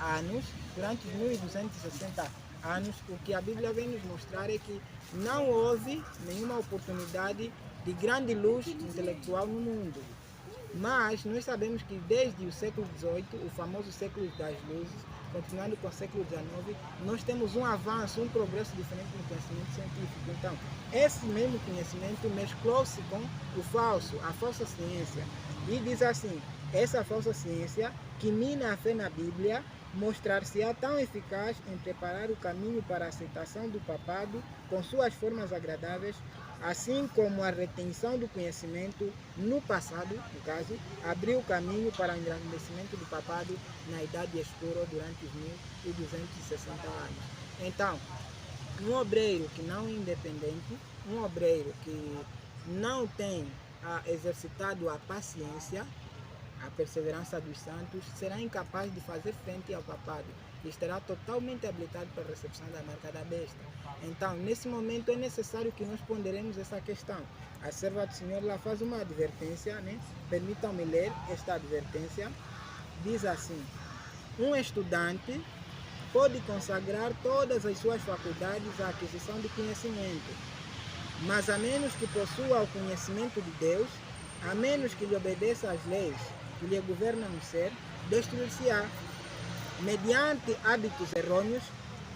anos, o que a Bíblia vem nos mostrar é que não houve nenhuma oportunidade de grande luz intelectual no mundo. Mas nós sabemos que desde o século XVIII, o famoso século das luzes, continuando com o século XIX, nós temos um avanço, um progresso diferente no conhecimento científico. Então, esse mesmo conhecimento mesclou-se com o falso, a falsa ciência. E diz assim, essa falsa ciência que mina a fé na Bíblia, mostrar-se-á tão eficaz em preparar o caminho para a aceitação do papado com suas formas agradáveis, assim como a retenção do conhecimento no passado, no caso, abriu o caminho para o engrandecimento do papado na idade escura durante os 1260 anos. Então, um obreiro que não é independente, um obreiro que não tem exercitado a paciência, a perseverança dos santos, será incapaz de fazer frente ao papado e estará totalmente habilitado para a recepção da marca da besta. Então, nesse momento é necessário que nós ponderemos essa questão. A serva do Senhor lá faz uma advertência, né? Permitam-me ler esta advertência. Diz assim, um estudante pode consagrar todas as suas faculdades à aquisição de conhecimento, mas a menos que possua o conhecimento de Deus, a menos que lhe obedeça às leis que lhe governam o ser, destruir-se-á. Mediante hábitos errôneos,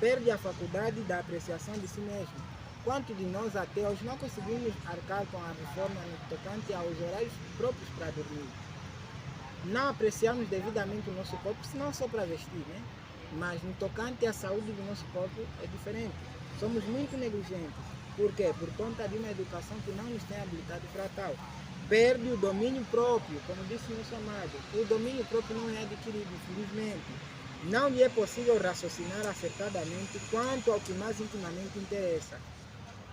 perde a faculdade da apreciação de si mesmo. Quantos de nós ateus não conseguimos arcar com a reforma no tocante aos horários próprios para dormir? Não apreciamos devidamente o nosso corpo, senão só para vestir, né? Mas no tocante à saúde do nosso corpo é diferente. Somos muito negligentes. Por quê? Por conta de uma educação que não nos tem habilitado para tal. Perde o domínio próprio, como disse o nosso amado. O domínio próprio não é adquirido, infelizmente. Não lhe é possível raciocinar acertadamente quanto ao que mais intimamente interessa.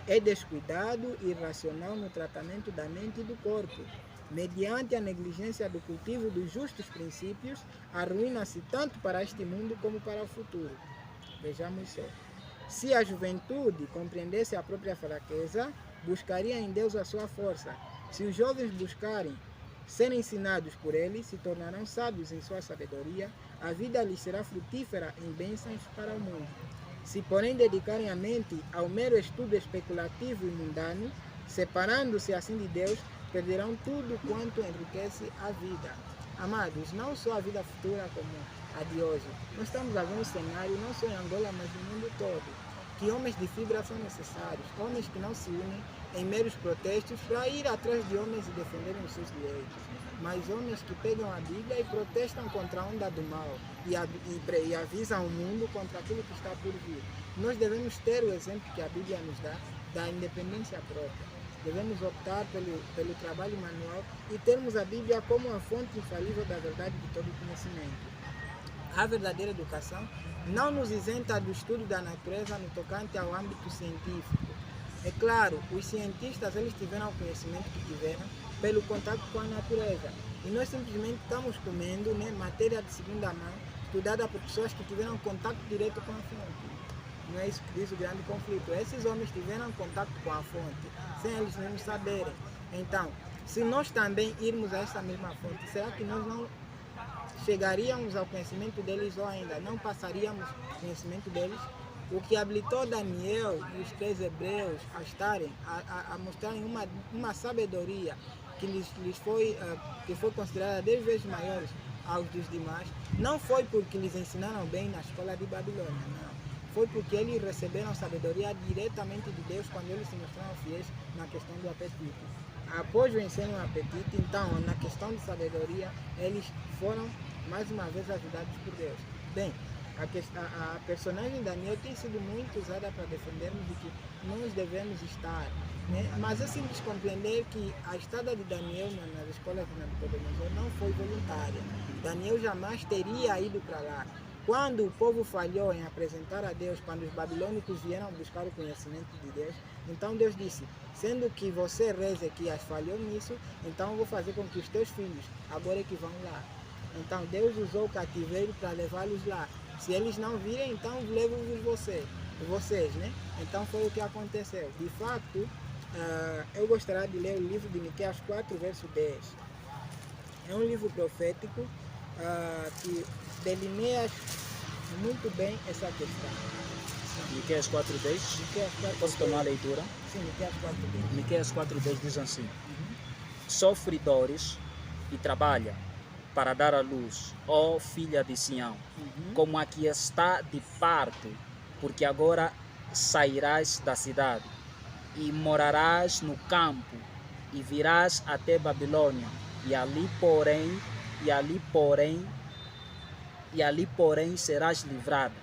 É descuidado e irracional no tratamento da mente e do corpo. Mediante a negligência do cultivo dos justos princípios, arruína-se tanto para este mundo como para o futuro. Vejamos só. Se a juventude compreendesse a própria fraqueza, buscaria em Deus a sua força. Se os jovens buscarem ser ensinados por ele, se tornarão sábios em sua sabedoria, a vida lhes será frutífera em bênçãos para o mundo. Se, porém, dedicarem a mente ao mero estudo especulativo e mundano, separando-se assim de Deus, perderão tudo quanto enriquece a vida. Amados, não só a vida futura como a de hoje. Nós estamos a ver um cenário, não só em Angola, mas no mundo todo, que homens de fibra são necessários, homens que não se unem em meros protestos para ir atrás de homens e defenderem os seus direitos, mas homens que pegam a Bíblia e protestam contra a onda do mal e avisam o mundo contra aquilo que está por vir. Nós devemos ter o exemplo que a Bíblia nos dá da independência própria. Devemos optar pelo trabalho manual e termos a Bíblia como a fonte infalível da verdade de todo conhecimento. A verdadeira educação não nos isenta do estudo da natureza no tocante ao âmbito científico. É claro, os cientistas eles tiveram o conhecimento que tiveram pelo contato com a natureza. E nós simplesmente estamos comendo, né, matéria de segunda mão, estudada por pessoas que tiveram contato direto com a fonte. Não é isso que diz o grande conflito. Esses homens tiveram contato com a fonte, sem eles mesmos saberem. Então, se nós também irmos a essa mesma fonte, será que nós não chegaríamos ao conhecimento deles ou ainda não passaríamos o conhecimento deles? O que habilitou Daniel e os 3 hebreus a estarem, a mostrarem uma sabedoria que foi considerada 10 vezes maior aos dos demais, não foi porque lhes ensinaram bem na escola de Babilônia, não. Foi porque eles receberam sabedoria diretamente de Deus quando eles se mostraram fiéis na questão do apetite. Após vencerem o apetite, então, na questão de sabedoria, eles foram mais uma vez ajudados por Deus. Bem, a personagem Daniel tem sido muito usada para defendermos de que nós devemos estar, né? Mas é simples compreender que a estada de Daniel nas escolas de Nabucodonosor não foi voluntária. Daniel jamais teria ido para lá. Quando o povo falhou em apresentar a Deus, quando os babilônicos vieram buscar o conhecimento de Deus, então Deus disse, sendo que você, Ezequias, falhou nisso, então eu vou fazer com que os teus filhos agora é que vão lá. Então Deus usou o cativeiro para levá-los lá. Se eles não virem, então levo-vos vocês, né? Então foi o que aconteceu. De fato, eu gostaria de ler o livro de Miqueias 4, verso 10. É um livro profético que delineia muito bem essa questão. Miqueias 4:10. Miqueias 4:10. Posso tomar a leitura? Sim, Miqueias 4:10. Miqueias 4:10 diz assim: Sofre dores e trabalha para dar à luz, ó filha de Sião, como a que está de parto, porque agora sairás da cidade e morarás no campo e virás até Babilônia, e ali porém serás livrada.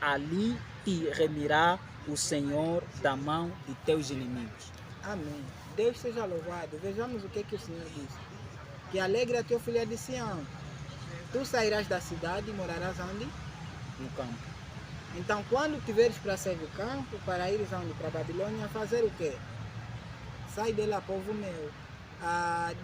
Ali te remirá o Senhor da mão de teus inimigos. Amém. Deus seja louvado. Vejamos o que o Senhor diz. Que alegra-te, ó filha de Sião. Tu sairás da cidade e morarás onde? No campo. Então, quando tiveres para sair do campo, para ires onde? Para a Babilônia, fazer o quê? Sai dela, povo meu.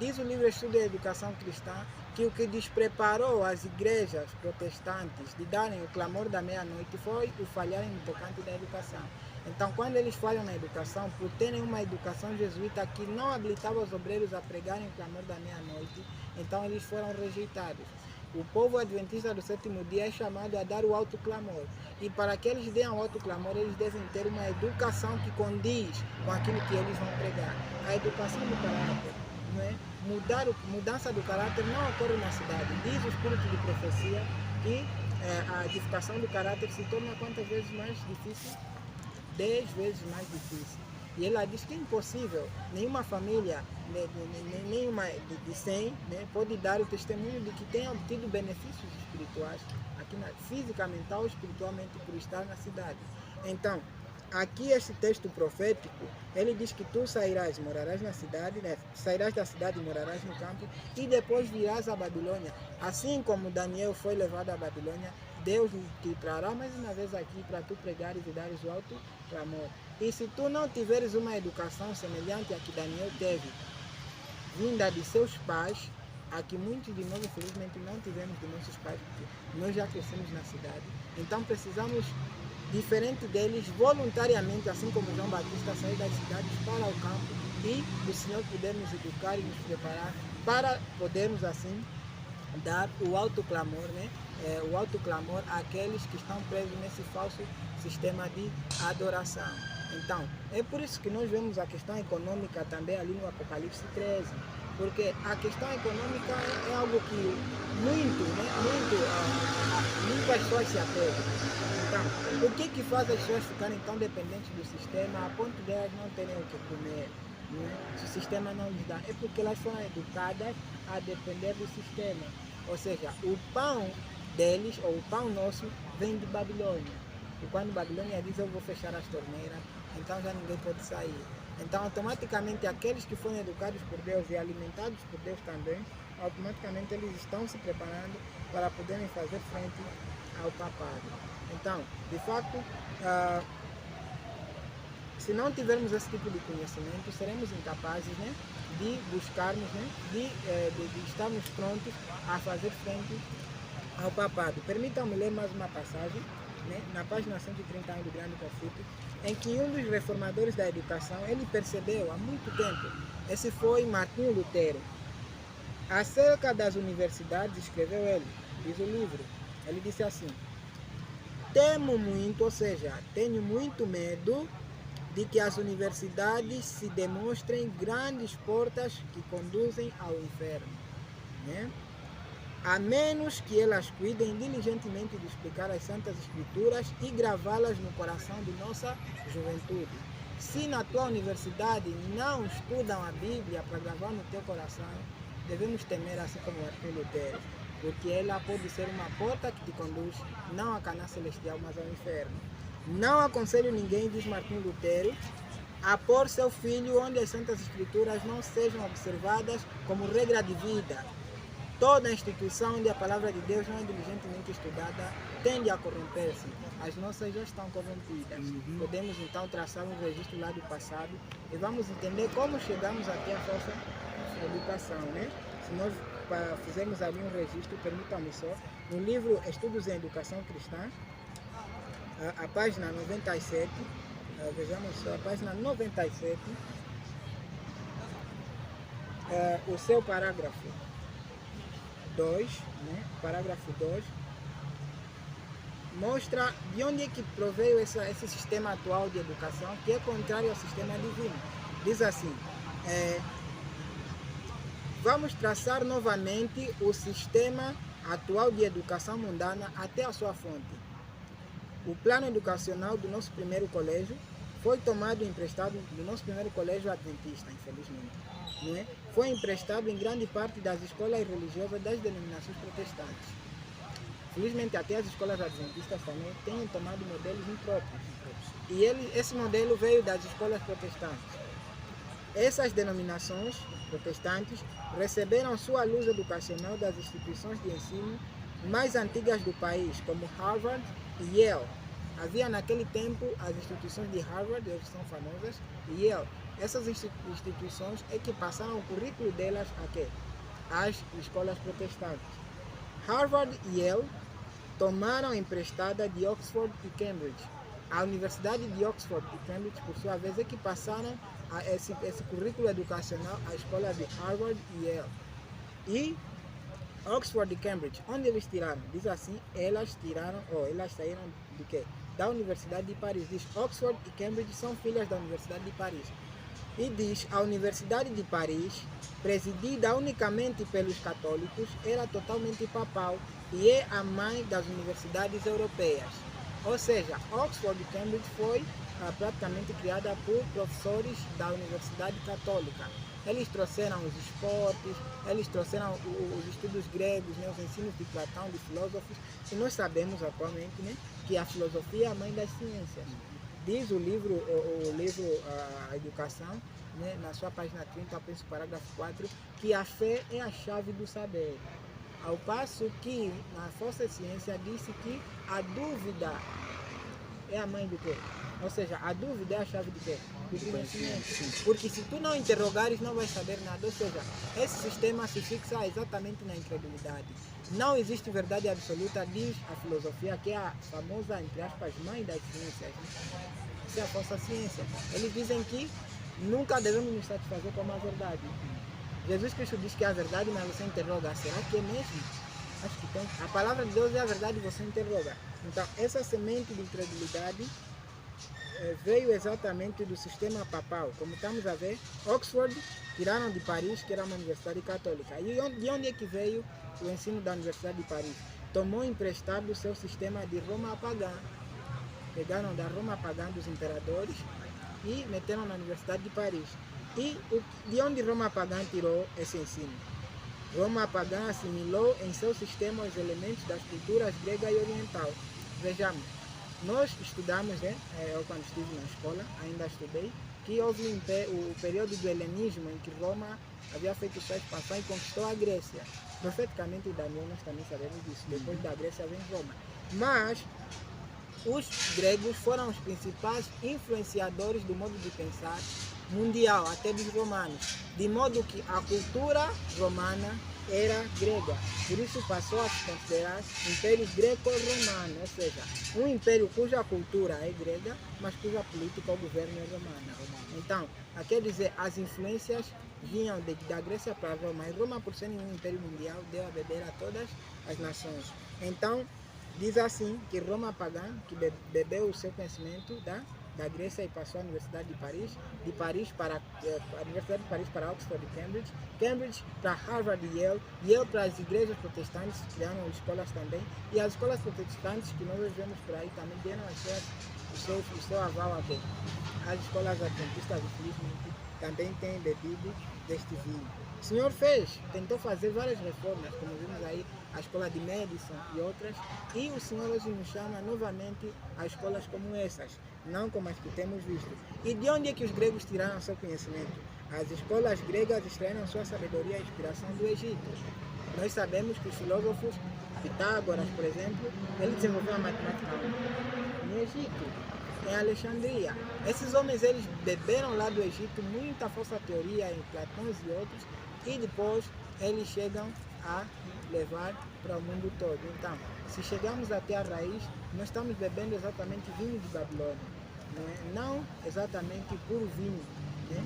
Diz o livro Estudo da Educação Cristã que o que despreparou as igrejas protestantes de darem o clamor da meia-noite foi o falharem no tocante da educação. Então, quando eles falham na educação, por terem uma educação jesuíta que não habilitava os obreiros a pregarem o clamor da meia-noite, então eles foram rejeitados. O povo adventista do 7º dia é chamado a dar o alto clamor. E para que eles deem o alto clamor, eles devem ter uma educação que condiz com aquilo que eles vão pregar. A educação do caráter, não é? Mudança do caráter não ocorre na cidade. Diz o espírito de profecia que a edificação do caráter se torna quantas vezes mais difícil? 10 vezes mais difícil. E ela diz que é impossível, nenhuma família, nenhuma de 100, né, pode dar o testemunho de que tenha obtido benefícios espirituais, aqui física, mental, espiritualmente, por estar na cidade. Então, aqui esse texto profético, ele diz que tu sairás, morarás na cidade, né, sairás da cidade e morarás no campo, e depois virás à Babilônia. Assim como Daniel foi levado à Babilônia, Deus te trará mais uma vez aqui para tu pregares e dares o alto clamor. E se tu não tiveres uma educação semelhante à que Daniel teve, vinda de seus pais, a que muitos de nós infelizmente não tivemos de nossos pais, porque nós já crescemos na cidade, então precisamos, diferente deles, voluntariamente, assim como João Batista, sair das cidades para o campo e o Senhor poder nos educar e nos preparar para podermos assim dar o alto clamor, né? O alto clamor àqueles que estão presos nesse falso sistema de adoração. Então, é por isso que nós vemos a questão econômica também ali no Apocalipse 13, porque a questão econômica é algo que muitas pessoas se apegam. Então, o que faz as pessoas ficarem tão dependentes do sistema a ponto de elas não terem o que comer? Né? Se o sistema não lhes dá, é porque elas foram educadas a depender do sistema. Ou seja, o pão deles, ou o pão nosso, vem de Babilônia. E quando Babilônia diz eu vou fechar as torneiras, então já ninguém pode sair. Então automaticamente aqueles que foram educados por Deus e alimentados por Deus também, automaticamente eles estão se preparando para poderem fazer frente ao papado. Então, de facto, se não tivermos esse tipo de conhecimento, seremos incapazes, né, de buscarmos, né, de estarmos prontos a fazer frente ao papado. Permitam-me ler mais uma passagem, né, na página 131 do Grande Conflito, em que um dos reformadores da educação, ele percebeu há muito tempo, esse foi Martinho Lutero. Acerca das universidades, escreveu ele, diz o livro, ele disse assim: temo muito, ou seja, tenho muito medo de que as universidades se demonstrem grandes portas que conduzem ao inferno, né? A menos que elas cuidem diligentemente de explicar as Santas Escrituras e gravá-las no coração de nossa juventude. Se na tua universidade não estudam a Bíblia para gravar no teu coração, devemos temer assim como Martinho Lutero, porque ela pode ser uma porta que te conduz não à Canaã celestial, mas ao inferno. Não aconselho ninguém, diz Martinho Lutero, a pôr seu filho onde as Santas Escrituras não sejam observadas como regra de vida. Toda instituição onde a palavra de Deus não é diligentemente estudada tende a corromper-se. As nossas já estão corrompidas. Podemos então traçar um registro lá do passado e vamos entender como chegamos até a falsa educação, né? Se nós fizermos ali um registro, permitam-me só, no livro Estudos em Educação Cristã, a página 97, vejamos só, a página 97, o seu parágrafo 2, né? Parágrafo 2, mostra de onde é que proveio esse sistema atual de educação, que é contrário ao sistema divino. Diz assim, vamos traçar novamente o sistema atual de educação mundana até a sua fonte. O plano educacional do nosso primeiro colégio foi tomado emprestado do nosso primeiro colégio adventista, infelizmente. Não é? Foi emprestado em grande parte das escolas religiosas das denominações protestantes. Felizmente até as escolas adventistas também têm tomado modelos impróprios. E esse modelo veio das escolas protestantes. Essas denominações protestantes receberam sua luz educacional das instituições de ensino mais antigas do país, como Harvard e Yale. Havia naquele tempo as instituições de Harvard, elas são famosas, e Yale. Essas instituições é que passaram o currículo delas a quê? Às escolas protestantes. Harvard e Yale tomaram emprestada de Oxford e Cambridge. A Universidade de Oxford e Cambridge, por sua vez, é que passaram esse currículo educacional à escola de Harvard e Yale. E Oxford e Cambridge, onde eles tiraram? Diz assim, elas saíram de quê? Da Universidade de Paris. Diz, Oxford e Cambridge são filhas da Universidade de Paris. E diz, a Universidade de Paris, presidida unicamente pelos católicos, era totalmente papal e é a mãe das universidades europeias. Ou seja, Oxford e Cambridge foi praticamente criada por professores da Universidade Católica. Eles trouxeram os esportes, eles trouxeram os estudos gregos, né, os ensinos de Platão, de filósofos, e nós sabemos atualmente, né, que a filosofia é a mãe das ciências. Diz o livro A Educação, né, na sua página 30, penso parágrafo 4, que a fé é a chave do saber. Ao passo que na falsa ciência disse que a dúvida é a mãe do quê? Ou seja, a dúvida é a chave do quê? Do conhecimento. Porque se tu não interrogares, não vais saber nada. Ou seja, esse sistema se fixa exatamente na incredulidade. Não existe verdade absoluta, diz a filosofia, que é a famosa, entre aspas, mãe das ciências. Isso é a falsa ciência. Eles dizem que nunca devemos nos satisfazer com a verdade. Jesus Cristo diz que é a verdade, mas você interroga, será que é mesmo? Acho que tem. A palavra de Deus é a verdade e você interroga. Então, essa semente de incredulidade veio exatamente do sistema papal. Como estamos a ver, Oxford tiraram de Paris, que era uma universidade católica. E de onde é que veio o ensino da Universidade de Paris? Tomou emprestado o seu sistema de Roma pagã. Pegaram da Roma pagã dos imperadores e meteram na Universidade de Paris. E de onde Roma pagã tirou esse ensino? Roma pagã assimilou em seu sistema os elementos das culturas grega e oriental. Vejamos, nós estudamos, eu quando estive na escola, ainda estudei, que houve o período do helenismo em que Roma havia feito sua expansão e conquistou a Grécia. Profeticamente em Daniel nós também sabemos disso, depois da Grécia vem Roma. Mas os gregos foram os principais influenciadores do modo de pensar mundial, até dos romanos, de modo que a cultura romana era grega, por isso passou a se considerar império greco-romano, ou seja, um império cuja cultura é grega, mas cuja política ou governo é romana. Então, quer dizer, as influências vinham da Grécia para Roma, e Roma, por ser um império mundial, deu a beber a todas as nações. Então, diz assim que Roma pagã, que bebeu o seu conhecimento da Grécia e passou à Universidade de Paris para a Universidade de Paris para Oxford e Cambridge, Cambridge para Harvard e Yale para as igrejas protestantes, que criaram escolas também, e as escolas protestantes que nós vemos por aí também deram o seu aval a quem? As escolas adventistas, infelizmente, também têm bebido deste vinho. O Senhor tentou fazer várias reformas, como vimos aí, a escola de Madison e outras, e o Senhor hoje nos chama novamente a escolas como essas, não como as que temos visto. E de onde é que os gregos tiraram seu conhecimento? As escolas gregas extraíram sua sabedoria e inspiração do Egito. Nós sabemos que os filósofos, Pitágoras, por exemplo, ele desenvolveu a matemática no Egito, em Alexandria. Esses homens, eles beberam lá do Egito muita falsa teoria em Platão e outros, e depois eles chegam a levar para o mundo todo. Então, se chegamos até a raiz, nós estamos bebendo exatamente vinho de Babilônia, não exatamente puro vinho, né?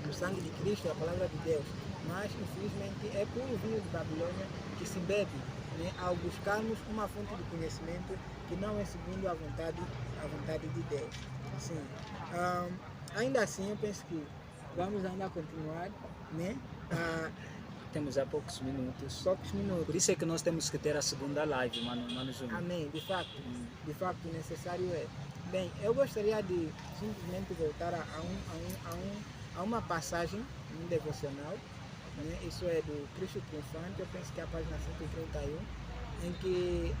O sangue de Cristo é a palavra de Deus, mas infelizmente é puro vinho de Babilônia que se bebe, né? Ao buscarmos uma fonte de conhecimento que não é segundo a vontade de Deus. Sim. Ainda assim, eu penso que vamos ainda continuar, né? Temos há poucos minutos. Poucos minutos. Por isso é que nós temos que ter a segunda live, Mano Júnior. Amém. De fato necessário é. Bem, eu gostaria de simplesmente voltar a uma passagem, um devocional, né? Isso é do Cristo Triunfante, eu penso que é a página 131, em que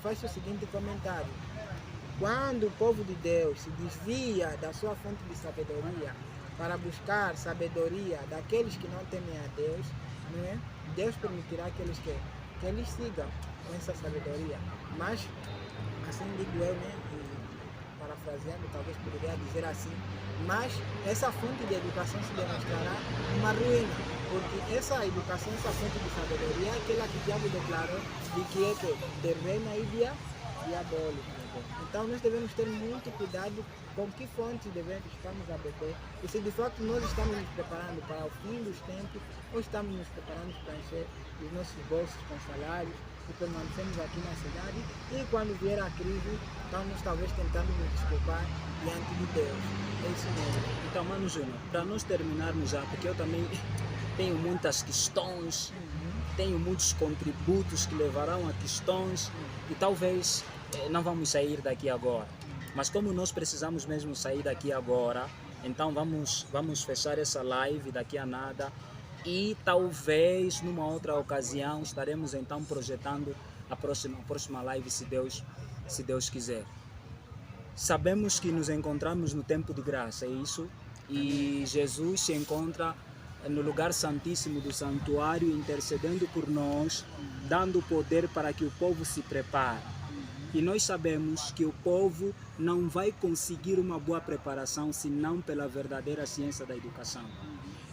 faz o seguinte comentário: quando o povo de Deus se desvia da sua fonte de sabedoria para buscar sabedoria daqueles que não temem a Deus, né? Deus permitirá que eles sigam com essa sabedoria. Mas, assim digo eu, né? E, parafraseando, talvez poderia dizer assim, mas essa fonte de educação se demonstrará uma ruína, porque essa educação, essa fonte de sabedoria é aquela que o diabo declarou de que é terrena e diabólica. Então nós devemos ter muito cuidado com que fonte estamos a beber, e se de fato nós estamos nos preparando para o fim dos tempos, ou estamos nos preparando para encher os nossos bolsos com salários e permanecemos aqui na cidade, e quando vier a crise, estamos talvez tentando nos desculpar diante de Deus. É isso mesmo. Então, Mano Júnior, para nós terminarmos já, porque eu também tenho muitas questões, tenho muitos contributos que levarão a questões, e talvez não vamos sair daqui agora. Mas como nós precisamos mesmo sair daqui agora, então vamos fechar essa live daqui a nada, e talvez numa outra ocasião estaremos então projetando a próxima live, se Deus quiser. Sabemos que nos encontramos no tempo de graça, é isso? E Jesus se encontra no lugar santíssimo do santuário, intercedendo por nós, dando poder para que o povo se prepare. E nós sabemos que o povo não vai conseguir uma boa preparação senão pela verdadeira ciência da educação.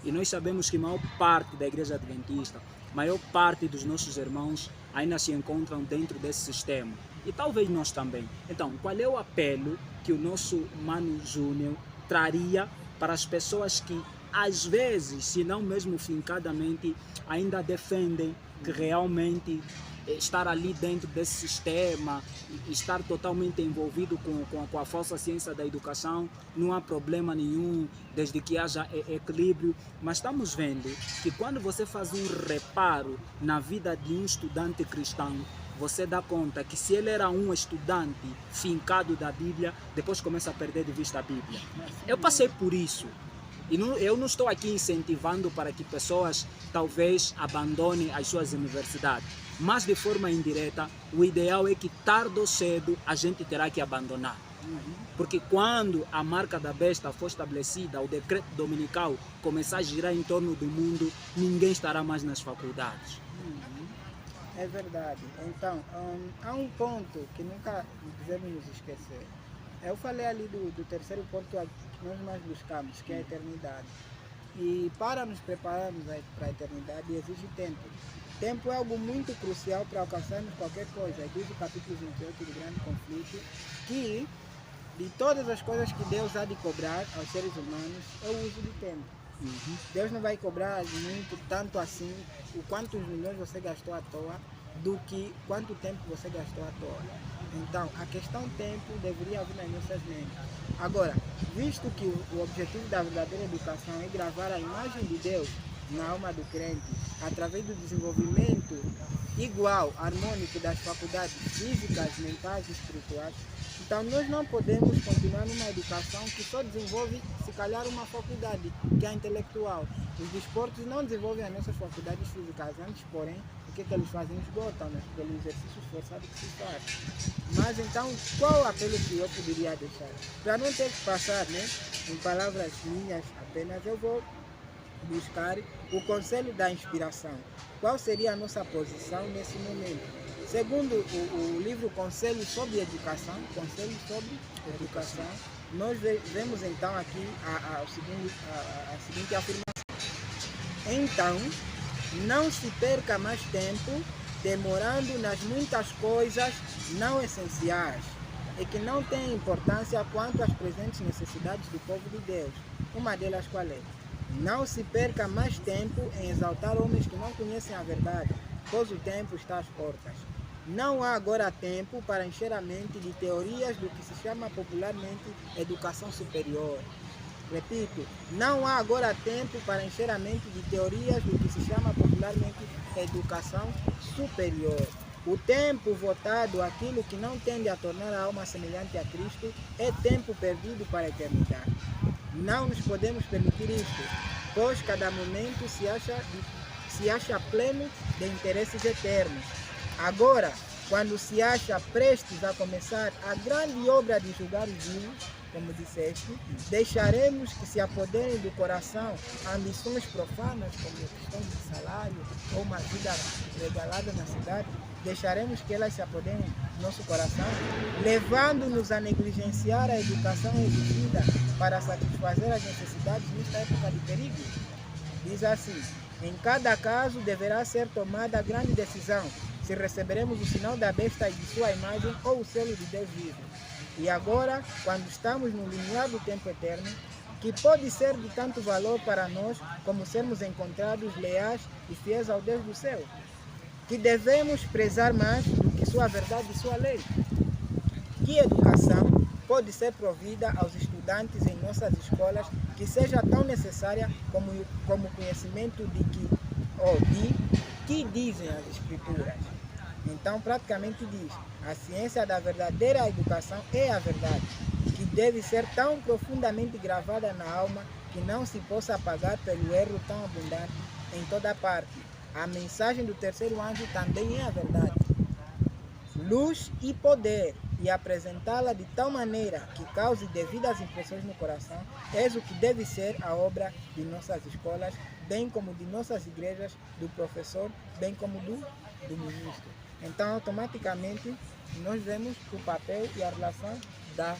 E nós sabemos que a maior parte da Igreja Adventista, a maior parte dos nossos irmãos ainda se encontram dentro desse sistema. E talvez nós também. Então, qual é o apelo que o nosso Mano Júnior traria para as pessoas que, às vezes, se não mesmo fincadamente, ainda defendem que realmente estar ali dentro desse sistema, estar totalmente envolvido com a falsa ciência da educação, não há problema nenhum, desde que haja equilíbrio. Mas estamos vendo que quando você faz um reparo na vida de um estudante cristão, você dá conta que se ele era um estudante fincado da Bíblia, depois começa a perder de vista a Bíblia. Eu passei por isso. E eu não estou aqui incentivando para que pessoas talvez abandonem as suas universidades. Mas de forma indireta, o ideal é que tarde ou cedo a gente terá que abandonar. Porque quando a marca da besta for estabelecida, o decreto dominical começar a girar em torno do mundo, ninguém estará mais nas faculdades. É verdade. Então, há um ponto que nunca devemos nos esquecer. Eu falei ali do terceiro ponto que nós mais buscamos, que é a eternidade. E para nos prepararmos para a eternidade exige tempo. Tempo é algo muito crucial para alcançarmos qualquer coisa. Diz o capítulo 28 do Grande Conflito que de todas as coisas que Deus há de cobrar aos seres humanos é o uso do tempo. Deus não vai cobrar muito, tanto assim, o quantos milhões você gastou à toa, do que quanto tempo você gastou à toa. Então, a questão tempo deveria vir nas nossas mentes. Agora, visto que o objetivo da verdadeira educação é gravar a imagem de Deus na alma do crente, através do desenvolvimento igual, harmônico das faculdades físicas, mentais e espirituais, então nós não podemos continuar numa educação que só desenvolve, se calhar, uma faculdade, que é a intelectual. Os desportos não desenvolvem as nossas faculdades físicas, antes, porém, o que eles fazem? Esgotam-nos pelo exercício esforçado que se faz. Mas então, qual o apelo que eu poderia deixar? Para não ter que passar, né, em palavras minhas apenas, eu vou buscar o conselho da inspiração. Qual seria a nossa posição nesse momento? Segundo o livro Conselho sobre Educação, nós vemos então aqui a seguinte afirmação. Então, não se perca mais tempo demorando nas muitas coisas não essenciais e que não têm importância quanto às presentes necessidades do povo de Deus. Uma delas qual é? Não se perca mais tempo em exaltar homens que não conhecem a verdade, pois o tempo está às portas. Não há agora tempo para encher a mente de teorias do que se chama popularmente educação superior. Repito, não há agora tempo para encher a mente de teorias do que se chama popularmente educação superior. O tempo votado àquilo que não tende a tornar a alma semelhante a Cristo é tempo perdido para a eternidade. Não nos podemos permitir isto, pois cada momento se acha pleno de interesses eternos. Agora, quando se acha prestes a começar a grande obra de julgar os vivos, como disseste, deixaremos que se apoderem do coração ambições profanas, como a questão de salário ou uma vida regalada na cidade, deixaremos que elas se apoderem do nosso coração, levando-nos a negligenciar a educação exigida para satisfazer as necessidades nesta época de perigo. Diz assim, em cada caso deverá ser tomada a grande decisão, se receberemos o sinal da besta e de sua imagem ou o selo de Deus vivo. E agora, quando estamos no limiar do tempo eterno, que pode ser de tanto valor para nós como sermos encontrados leais e fiéis ao Deus do céu, que devemos prezar mais do que sua verdade e sua lei. Que educação pode ser provida aos estudantes em nossas escolas que seja tão necessária como o conhecimento de que dizem as Escrituras. Então, praticamente diz, a ciência da verdadeira educação é a verdade, que deve ser tão profundamente gravada na alma que não se possa apagar pelo erro tão abundante em toda parte. A mensagem do terceiro anjo também é a verdade. luz e poder, e apresentá-la de tal maneira que cause devidas impressões no coração, eis o que deve ser a obra de nossas escolas, bem como de nossas igrejas, do professor, bem como do ministro. Então, automaticamente, nós vemos o papel e a relação da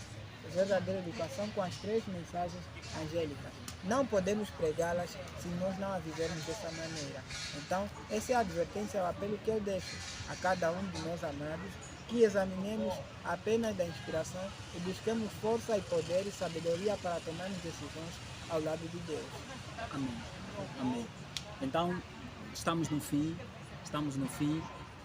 verdadeira educação com as três mensagens angélicas. Não podemos pregá-las se nós não a vivermos dessa maneira. Então, essa é a advertência, o apelo que eu deixo a cada um de nós amados, que examinemos apenas da inspiração e busquemos força e poder e sabedoria para tomarmos decisões ao lado de Deus. Amém. Amém. Então, estamos no fim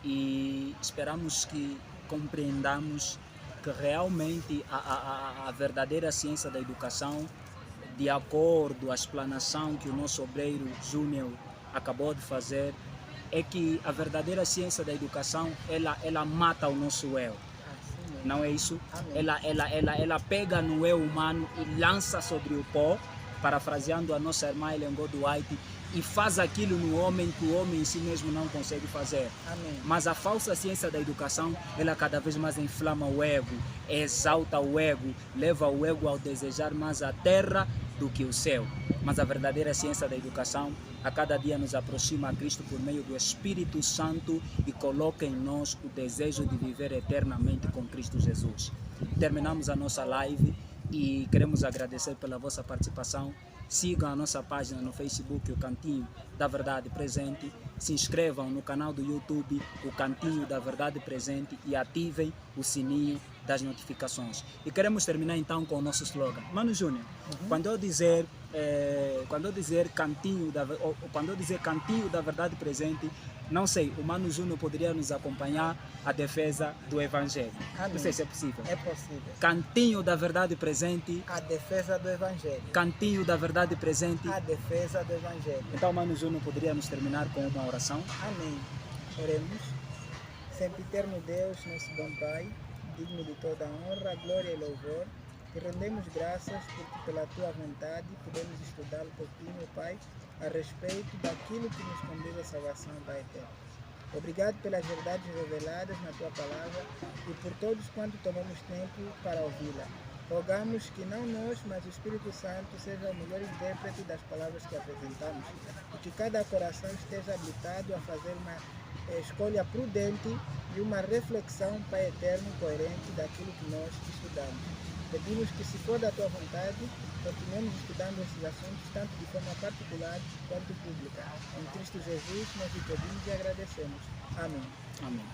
e esperamos que compreendamos que realmente a verdadeira ciência da educação, de acordo com a explanação que o nosso obreiro Júnior acabou de fazer, é que a verdadeira ciência da educação, ela mata o nosso eu. Não é isso? Ela pega no eu humano e lança sobre o pó, parafraseando a nossa irmã Ellen White, e faz aquilo no homem que o homem em si mesmo não consegue fazer. Amém. Mas a falsa ciência da educação, ela cada vez mais inflama o ego, exalta o ego, leva o ego ao desejar mais a terra do que o céu. Mas a verdadeira ciência da educação, a cada dia nos aproxima a Cristo por meio do Espírito Santo e coloca em nós o desejo de viver eternamente com Cristo Jesus. Terminamos a nossa live e queremos agradecer pela vossa participação. Sigam a nossa página no Facebook, o Cantinho da Verdade Presente. Se inscrevam no canal do YouTube, o Cantinho da Verdade Presente, e ativem o sininho das notificações. E queremos terminar então com o nosso slogan. Mano Júnior, quando eu dizer Cantinho da Verdade Presente, não sei, o Mano Júnior poderia nos acompanhar a defesa do Evangelho. Amém. Não sei se é possível. É possível. Cantinho da Verdade Presente. A defesa do Evangelho. Cantinho da Verdade Presente. A defesa do Evangelho. Então, Mano Júnior, poderia nos terminar com uma oração? Amém. Oremos. Sempre eterno Deus, nosso bom Pai, digno de toda honra, glória e louvor, te rendemos graças porque pela tua vontade podemos estudar um pouquinho, Pai, a respeito daquilo que nos conduz à salvação, Pai eterno. Obrigado pelas verdades reveladas na tua palavra e por todos quanto tomamos tempo para ouvi-la. Rogamos que não nós, mas o Espírito Santo seja o melhor intérprete das palavras que apresentamos e que cada coração esteja habilitado a fazer uma escolha prudente e uma reflexão, Pai eterno, coerente daquilo que nós estudamos. Pedimos que, se for da tua vontade, continuemos estudando esses assuntos, tanto de forma particular quanto pública. Em Cristo Jesus, nós te pedimos e agradecemos. Amém. Amém.